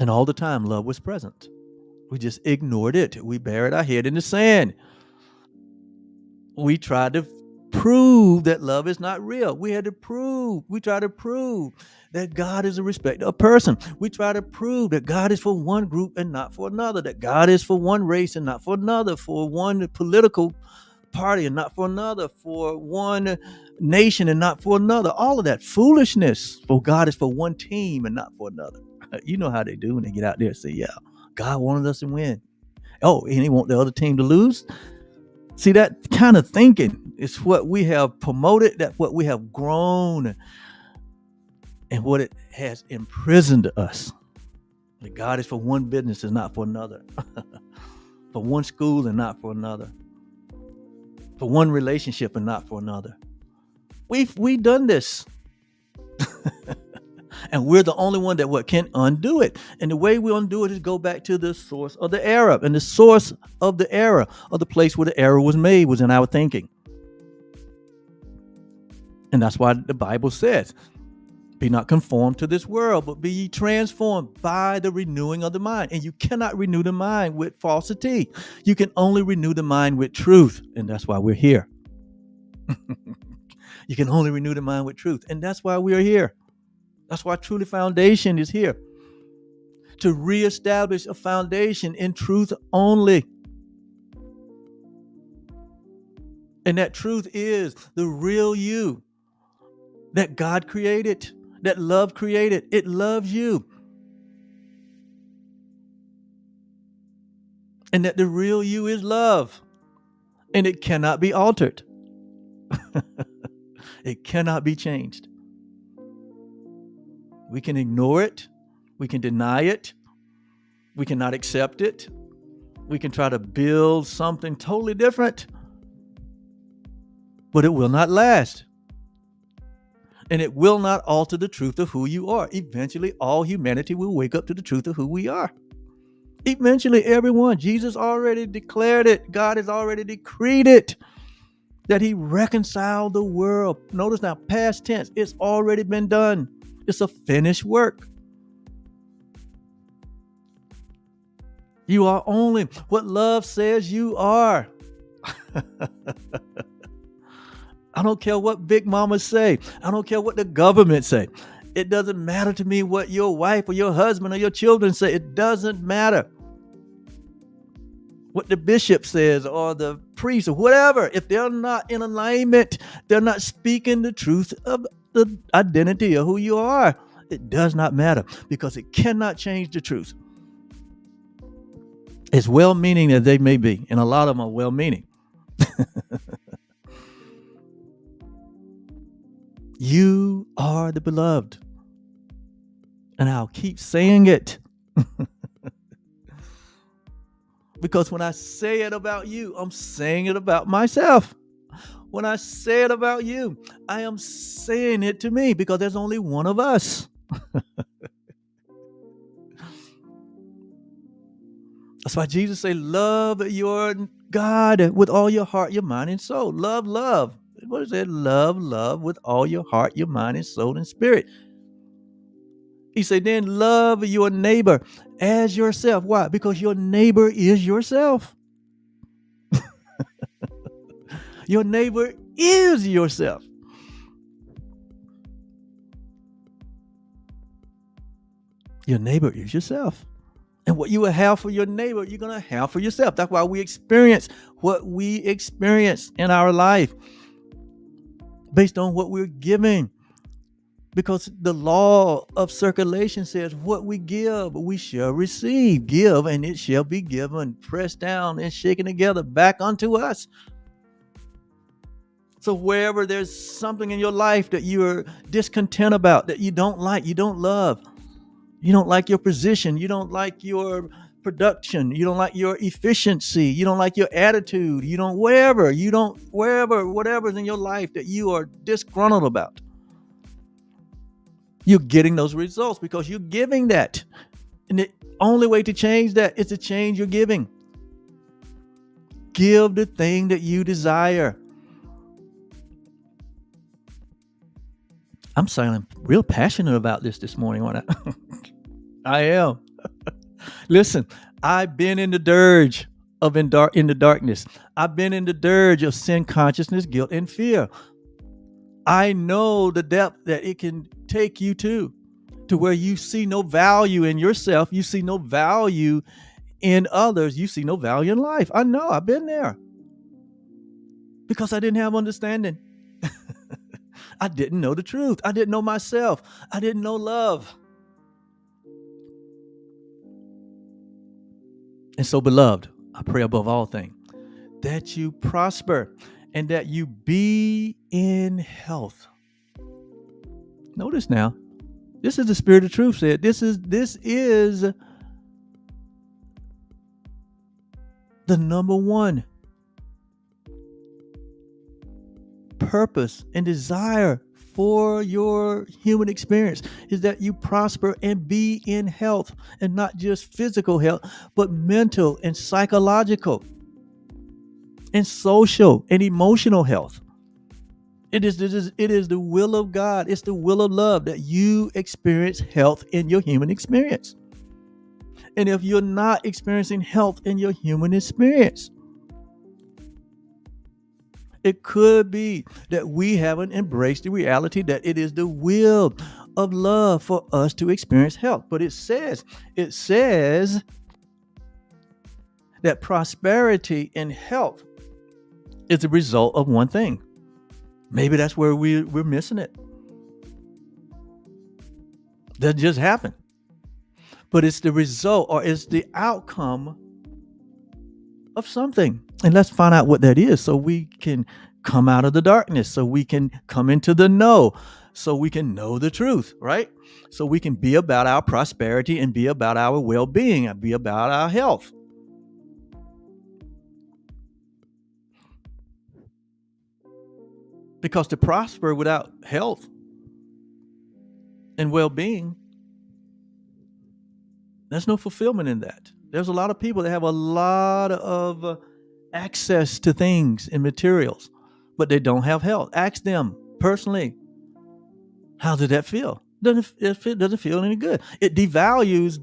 And all the time, love was present. We just ignored it. We buried our head in the sand. We tried to prove that love is not real. We tried to prove that God is a respecter of person. We try to prove that God is for one group and not for another, that God is for one race and not for another, for one political party and not for another, for one nation and not for another. All of that foolishness. For God is for one team and not for another. You know how they do when they get out there and say, yeah, God wanted us to win. Oh, and he want the other team to lose. See, that kind of thinking is what we have promoted, that's what we have grown, and what it has imprisoned us. That God is for one business and not for another. For one school and not for another. For one relationship and not for another. We've done this. And we're the only one that can undo it. And the way we undo it is go back to the source of the error. And the source of the error, or the place where the error was made, was in our thinking. And that's why the Bible says, be not conformed to this world, but be ye transformed by the renewing of the mind. And you cannot renew the mind with falsity. You can only renew the mind with truth. And that's why we're here. You can only renew the mind with truth. And that's why we are here. That's why Truly Foundation is here. To reestablish a foundation in truth only. And that truth is the real you that God created, that love created. It loves you. And that the real you is love. And it cannot be altered. It cannot be changed. We can ignore it. We can deny it. We cannot accept it. We can try to build something totally different. But it will not last. And it will not alter the truth of who you are. Eventually, all humanity will wake up to the truth of who we are. Eventually, everyone. Jesus already declared it. God has already decreed it. That he reconciled the world. Notice now, past tense. It's already been done. It's a finished work. You are only what love says you are. I don't care what big mamas say. I don't care what the government say. It doesn't matter to me what your wife or your husband or your children say. It doesn't matter what the bishop says or the priest or whatever. If they're not in alignment, they're not speaking the truth of the identity of who you are. It does not matter, because it cannot change the truth. As well-meaning as they may be, and a lot of them are well-meaning. You are the beloved. And I'll keep saying it. Because when I say it about you, I'm saying it about myself. When I say it about you, I am saying it to me, because there's only one of us. That's why Jesus said, love your God with all your heart, your mind, and soul. Love. What is it? Love with all your heart, your mind, and soul, and spirit. He said, then love your neighbor as yourself. Why? Because your neighbor is yourself. Your neighbor is yourself. Your neighbor is yourself. And what you will have for your neighbor, you're going to have for yourself. That's why we experience what we experience in our life based on what we're giving. Because the law of circulation says, what we give, we shall receive. Give, and it shall be given, pressed down and shaken together back unto us. So wherever there's something in your life that you're discontent about, that you don't like, you don't love, you don't like your position, you don't like your production, you don't like your efficiency, you don't like your attitude, you don't whatever's in your life that you are disgruntled about, you're getting those results because you're giving that. And the only way to change that is to change your giving. Give the thing that you desire. I'm sounding real passionate about this morning, aren't I? I am. Listen, I've been in the dirge of in the darkness. I've been in the dirge of sin consciousness, guilt, and fear. I know the depth that it can take you to where you see no value in yourself. You see no value in others. You see no value in life. I know, I've been there because I didn't have understanding. I didn't know the truth. I didn't know myself. I didn't know love. And so, beloved, I pray above all things that you prosper and that you be in health. Notice now, this is the Spirit of Truth said. This is the number one purpose and desire for your human experience, is that you prosper and be in health, and not just physical health, but mental and psychological and social and emotional health. It is the will of God. It's the will of love that you experience health in your human experience. And if you're not experiencing health in your human experience, it could be that we haven't embraced the reality that it is the will of love for us to experience health. But it says that prosperity and health is a result of one thing. Maybe that's where we're missing it. That just happened. But it's the result, or it's the outcome of something. And let's find out what that is, so we can come out of the darkness, so we can come into the know, so we can know the truth, right? So we can be about our prosperity and be about our well-being and be about our health. Because to prosper without health and well-being, there's no fulfillment in that. There's a lot of people that have a lot of access to things and materials, but they don't have health. Ask them personally, how did that feel? Doesn't feel any good. It devalues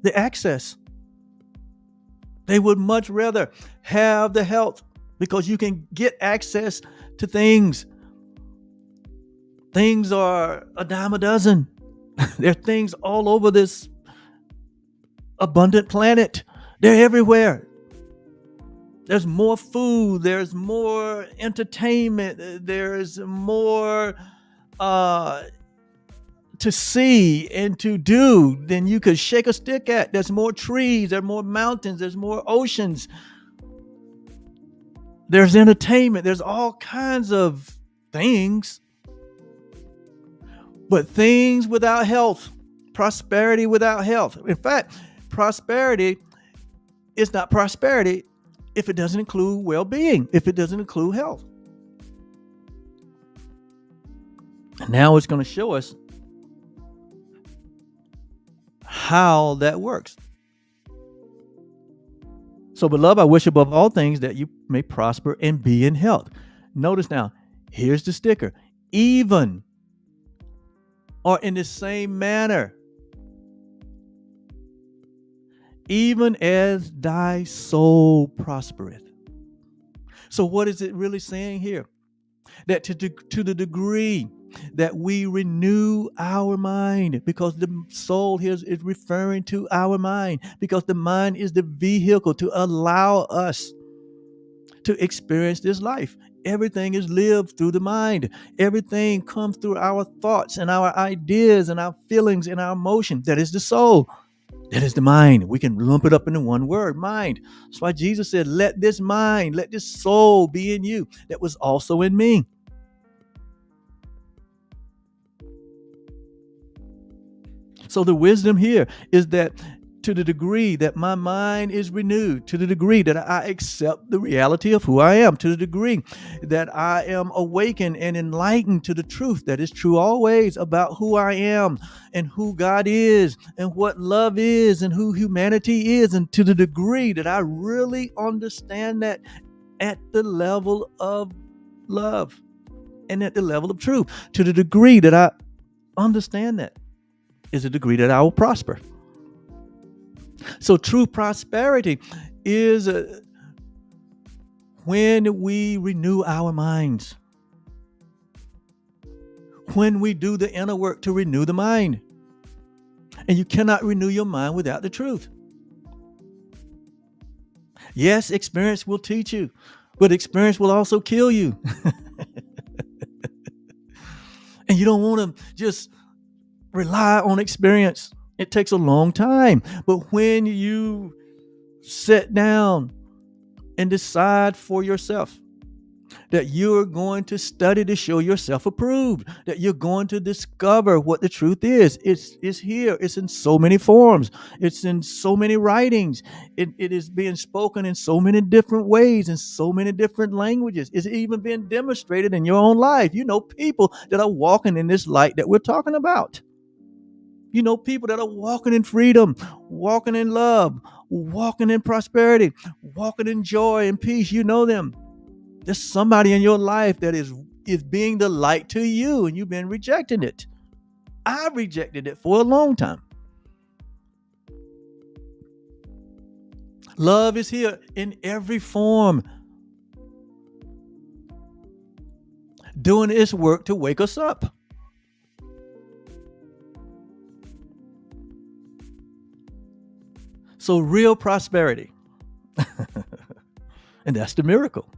the access. They would much rather have the health, because you can get access to things. Things are a dime a dozen. There are things all over this abundant planet. They're everywhere. There's more food. There's more entertainment. There's more to see and to do than you could shake a stick at. There's more trees. There's more mountains. There's more oceans. There's entertainment. There's all kinds of things. But things without health, prosperity without health. In fact, prosperity is not prosperity if it doesn't include well-being, if it doesn't include health. And now it's going to show us how that works. So, beloved, I wish above all things that you may prosper and be in health. Notice now, here's the sticker. Even or in the same manner, even as thy soul prospereth. So what is it really saying here? That to the degree that we renew our mind, because the soul here is referring to our mind, because the mind is the vehicle to allow us to experience this life. Everything is lived through the mind. Everything comes through our thoughts and our ideas and our feelings and our emotions. That is the soul. That is the mind. We can lump it up into one word, mind. That's why Jesus said, let this mind, let this soul be in you that was also in me. So the wisdom here is that to the degree that my mind is renewed, to the degree that I accept the reality of who I am, to the degree that I am awakened and enlightened to the truth that is true always about who I am and who God is and what love is and who humanity is, and to the degree that I really understand that at the level of love and at the level of truth, to the degree that I understand that is the degree that I will prosper. So true prosperity is when we renew our minds, when we do the inner work to renew the mind. And you cannot renew your mind without the truth. Yes, experience will teach you, but experience will also kill you. And you don't want to just rely on experience. It takes a long time. But when you sit down and decide for yourself that you're going to study to show yourself approved, that you're going to discover what the truth is, it's here. It's in so many forms. It's in so many writings. It is being spoken in so many different ways, in so many different languages. It's even being demonstrated in your own life. You know people that are walking in this light that we're talking about. You know people that are walking in freedom, walking in love, walking in prosperity, walking in joy and peace. You know them. There's somebody in your life that is being the light to you, and you've been rejecting it. I rejected it for a long time. Love is here in every form, doing its work to wake us up. So real prosperity. And that's the miracle.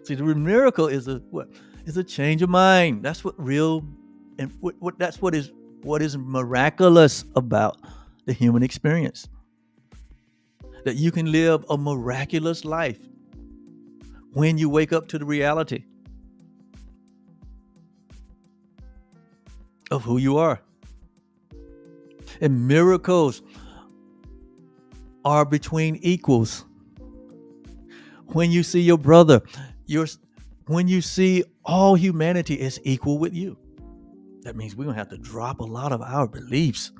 See, the miracle is a change of mind. That's what real, and that's what is miraculous about the human experience. That you can live a miraculous life when you wake up to the reality of who you are. And miracles are between equals. When you see your brother, when you see all humanity is equal with you, that means we're going to have to drop a lot of our beliefs.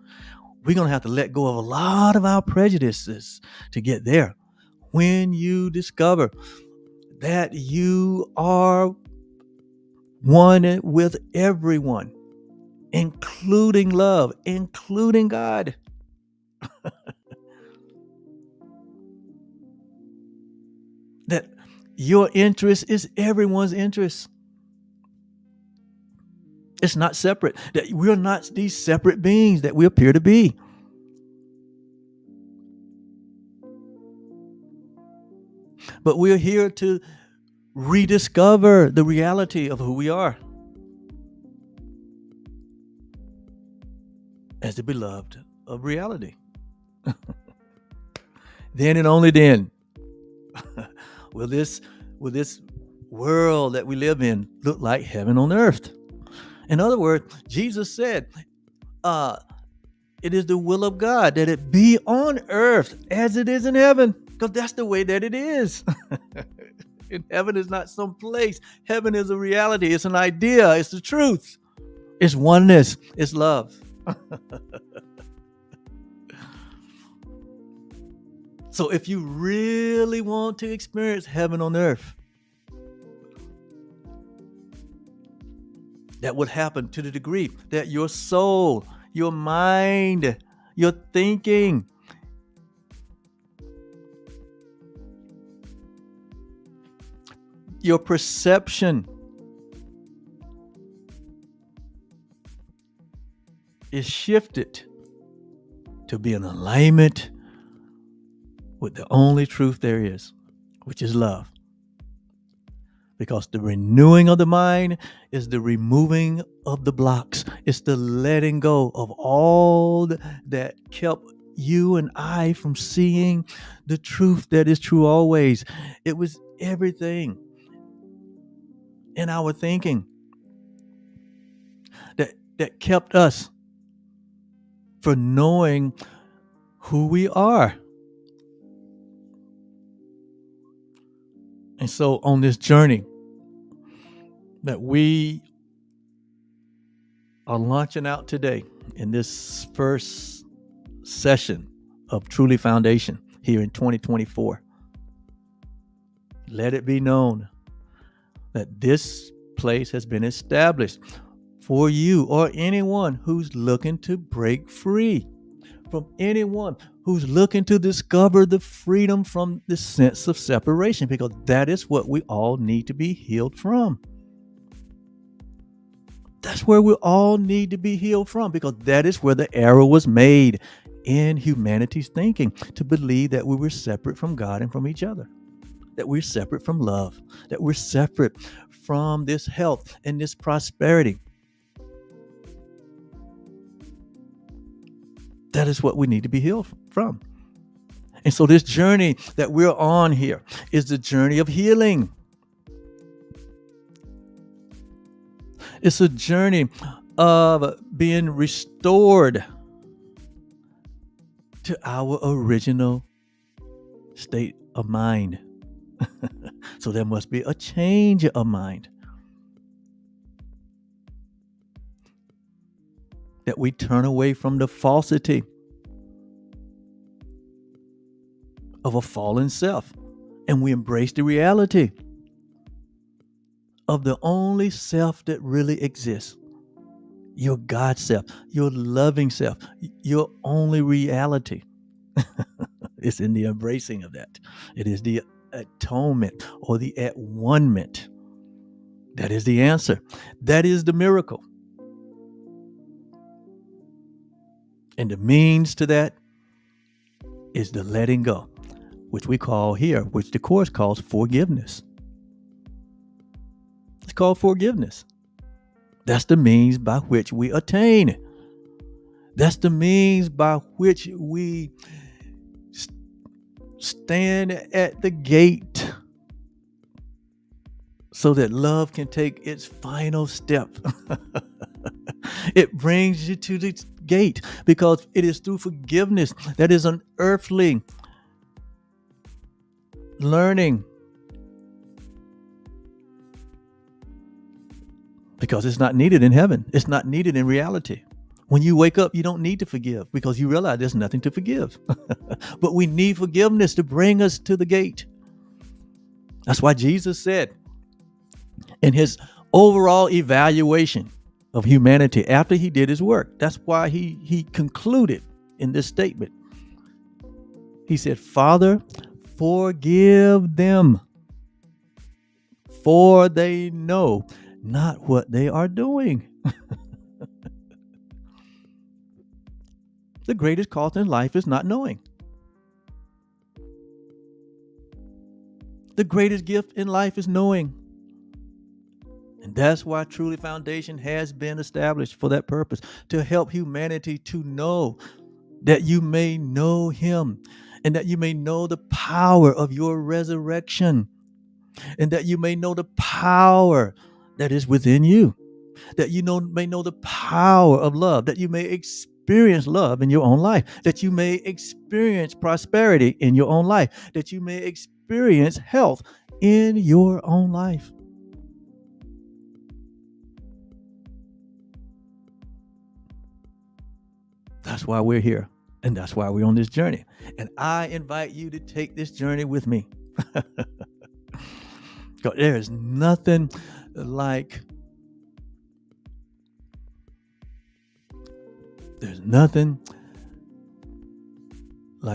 We're going to have to let go of a lot of our prejudices to get there. When you discover that you are one with everyone, including love, including God. That your interest is everyone's interest. It's not separate. That we're not these separate beings that we appear to be. But we're here to rediscover the reality of who we are as the beloved of reality. Then and only then will this world that we live in look like heaven on earth. In other words, Jesus said, uh, it is the will of God that it be on earth as it is in heaven, because that's the way that it is. And heaven is not some place. Heaven is a reality. It's an idea. It's the truth. It's oneness. It's love. So if you really want to experience heaven on earth, that would happen to the degree that your soul, your mind, your thinking, your perception is shifted to be in alignment with the only truth there is, which is love. Because the renewing of the mind is the removing of the blocks. It's the letting go of all that kept you and I from seeing the truth that is true always. It was everything in our thinking that kept us from knowing who we are. And so on this journey that we are launching out today in this first session of Truly Foundation here in 2024, let it be known that this place has been established for you or anyone who's looking to break free, from anyone who's looking to discover the freedom from the sense of separation, because that is what we all need to be healed from. That's where we all need to be healed from, because that is where the error was made in humanity's thinking, to believe that we were separate from God and from each other, that we're separate from love, that we're separate from this health and this prosperity. That is what we need to be healed from. And so this journey that we're on here is the journey of healing. It's a journey of being restored to our original state of mind. So there must be a change of mind. That we turn away from the falsity of a fallen self, and we embrace the reality of the only self that really exists. Your God self, your loving self, your only reality. It's in the embracing of that. It is the atonement or the at one-ment. That is the answer. That is the miracle. And the means to that is the letting go, which we call here, which the Course calls forgiveness. It's called forgiveness. That's the means by which we attain. That's the means by which we stand at the gate so that love can take its final step. It brings you to the gate because it is through forgiveness that is an earthly learning. Because it's not needed in heaven. It's not needed in reality. When you wake up, you don't need to forgive because you realize there's nothing to forgive. But we need forgiveness to bring us to the gate. That's why Jesus said in his overall evaluation of humanity after he did his work, that's why he concluded in this statement. He said, Father, forgive them, for they know not what they are doing. The greatest cost in life is not knowing. The greatest gift in life is knowing. And that's why Truly Foundation has been established for that purpose, to help humanity to know that you may know him and that you may know the power of your resurrection and that you may know the power that is within you. that you may know the power of love, that you may experience love in your own life, that you may experience prosperity in your own life, that you may experience health in your own life. That's why we're here. And that's why we're on this journey. And I invite you to take this journey with me. There is nothing like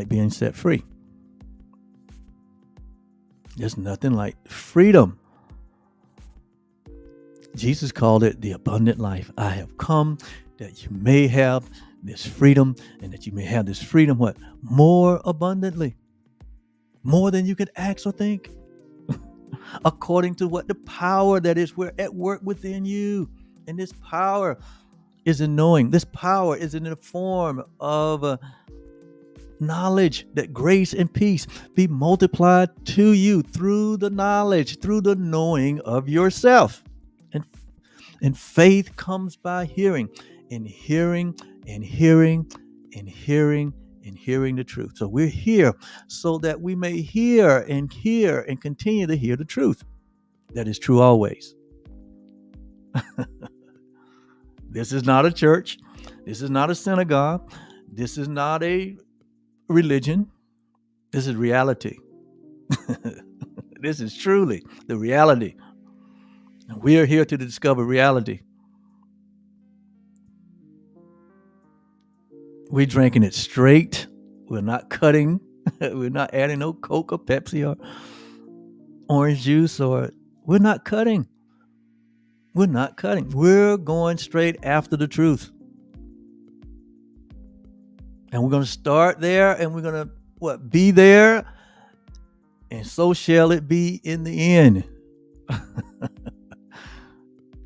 being set free. There's nothing like freedom. Jesus called it the abundant life. I have come that you may have this freedom, and that you may have this freedom, what? More abundantly. More than you could ask or think. According to what the power that is at work within you. And this power is in knowing. This power is in the form of knowledge, that grace and peace be multiplied to you through the knowledge, through the knowing of yourself. And faith comes by hearing, and hearing, and hearing, and hearing, and hearing the truth. So we're here so that we may hear and continue to hear the truth. That is true always. This is not a church. This is not a synagogue. This is not a religion. This is reality. This is truly the reality. We are here to discover reality. We're drinking it straight. We're not cutting. We're not adding no Coke or Pepsi or orange juice, or we're not cutting. We're not cutting. We're going straight after the truth. And we're going to start there, and we're going to be there, and so shall it be in the end.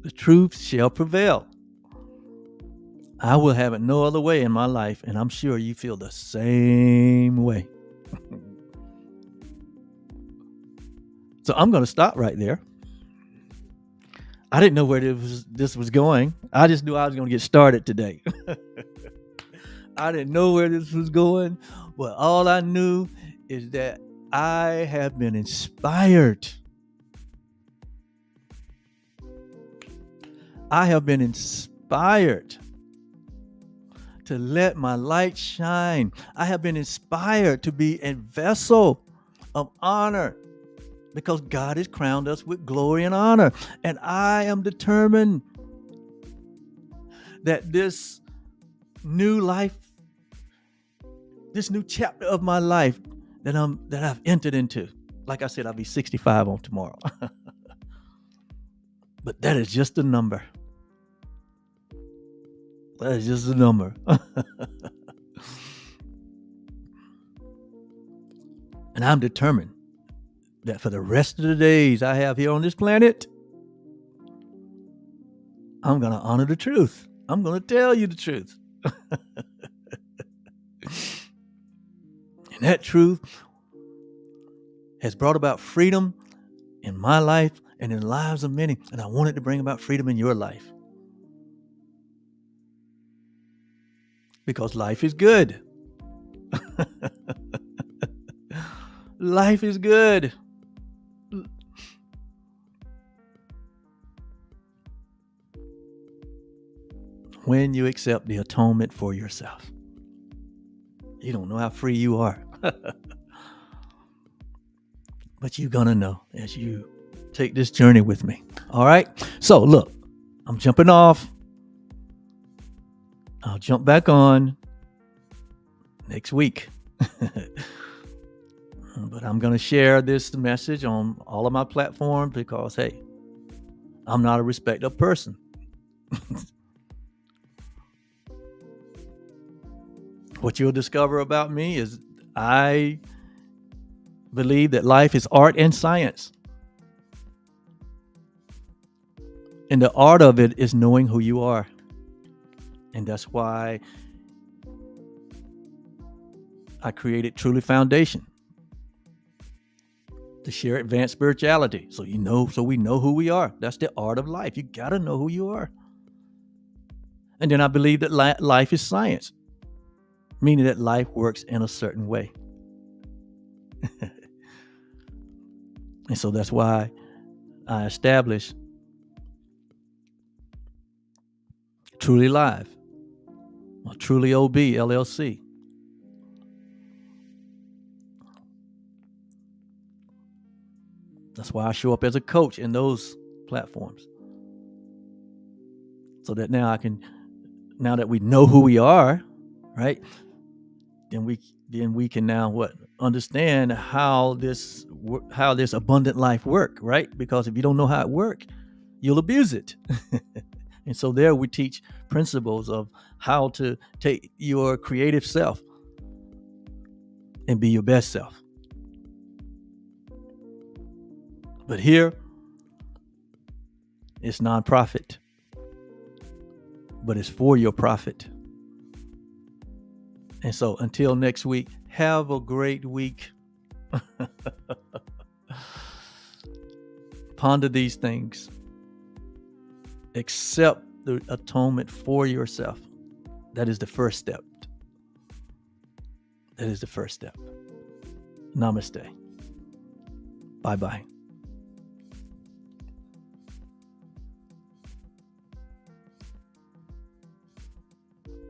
The truth shall prevail. I will have it no other way in my life, and I'm sure you feel the same way. So I'm going to stop right there. I didn't know where this was going. I just knew I was going to get started today. I didn't know where this was going, but all I knew is that I have been inspired. I have been inspired to let my light shine. I have been inspired to be a vessel of honor, because God has crowned us with glory and honor. And I am determined that this new life, this new chapter of my life that I've entered into, like I said, I'll be 65 on tomorrow. But that is just a number. That is just a number. And I'm determined that for the rest of the days I have here on this planet, I'm going to honor the truth. I'm going to tell you the truth. And that truth has brought about freedom in my life and in the lives of many. And I wanted to bring about freedom in your life. Because life is good. Life is good. When you accept the atonement for yourself. You don't know how free you are. But you're going to know as you take this journey with me. All right? So look, I'm jumping off. I'll jump back on next week. But I'm going to share this message on all of my platforms because, hey, I'm not a respecter of person. What you'll discover about me is I believe that life is art and science. And the art of it is knowing who you are. And that's why I created Truly Foundation to share advanced spirituality. So we know who we are. That's the art of life. You got to know who you are. And then I believe that life is science, meaning that life works in a certain way. And so that's why I established Truly Live, or Truly OB LLC. That's why I show up as a coach in those platforms. So that now that we know who we are, right? Then we can now understand how this abundant life work, right? Because if you don't know how it work, you'll abuse it. And so there we teach principles of how to take your creative self and be your best self. But here, it's nonprofit, but it's for your profit. And so until next week, have a great week. Ponder these things. Accept the atonement for yourself. That is the first step. That is the first step. Namaste. Bye-bye.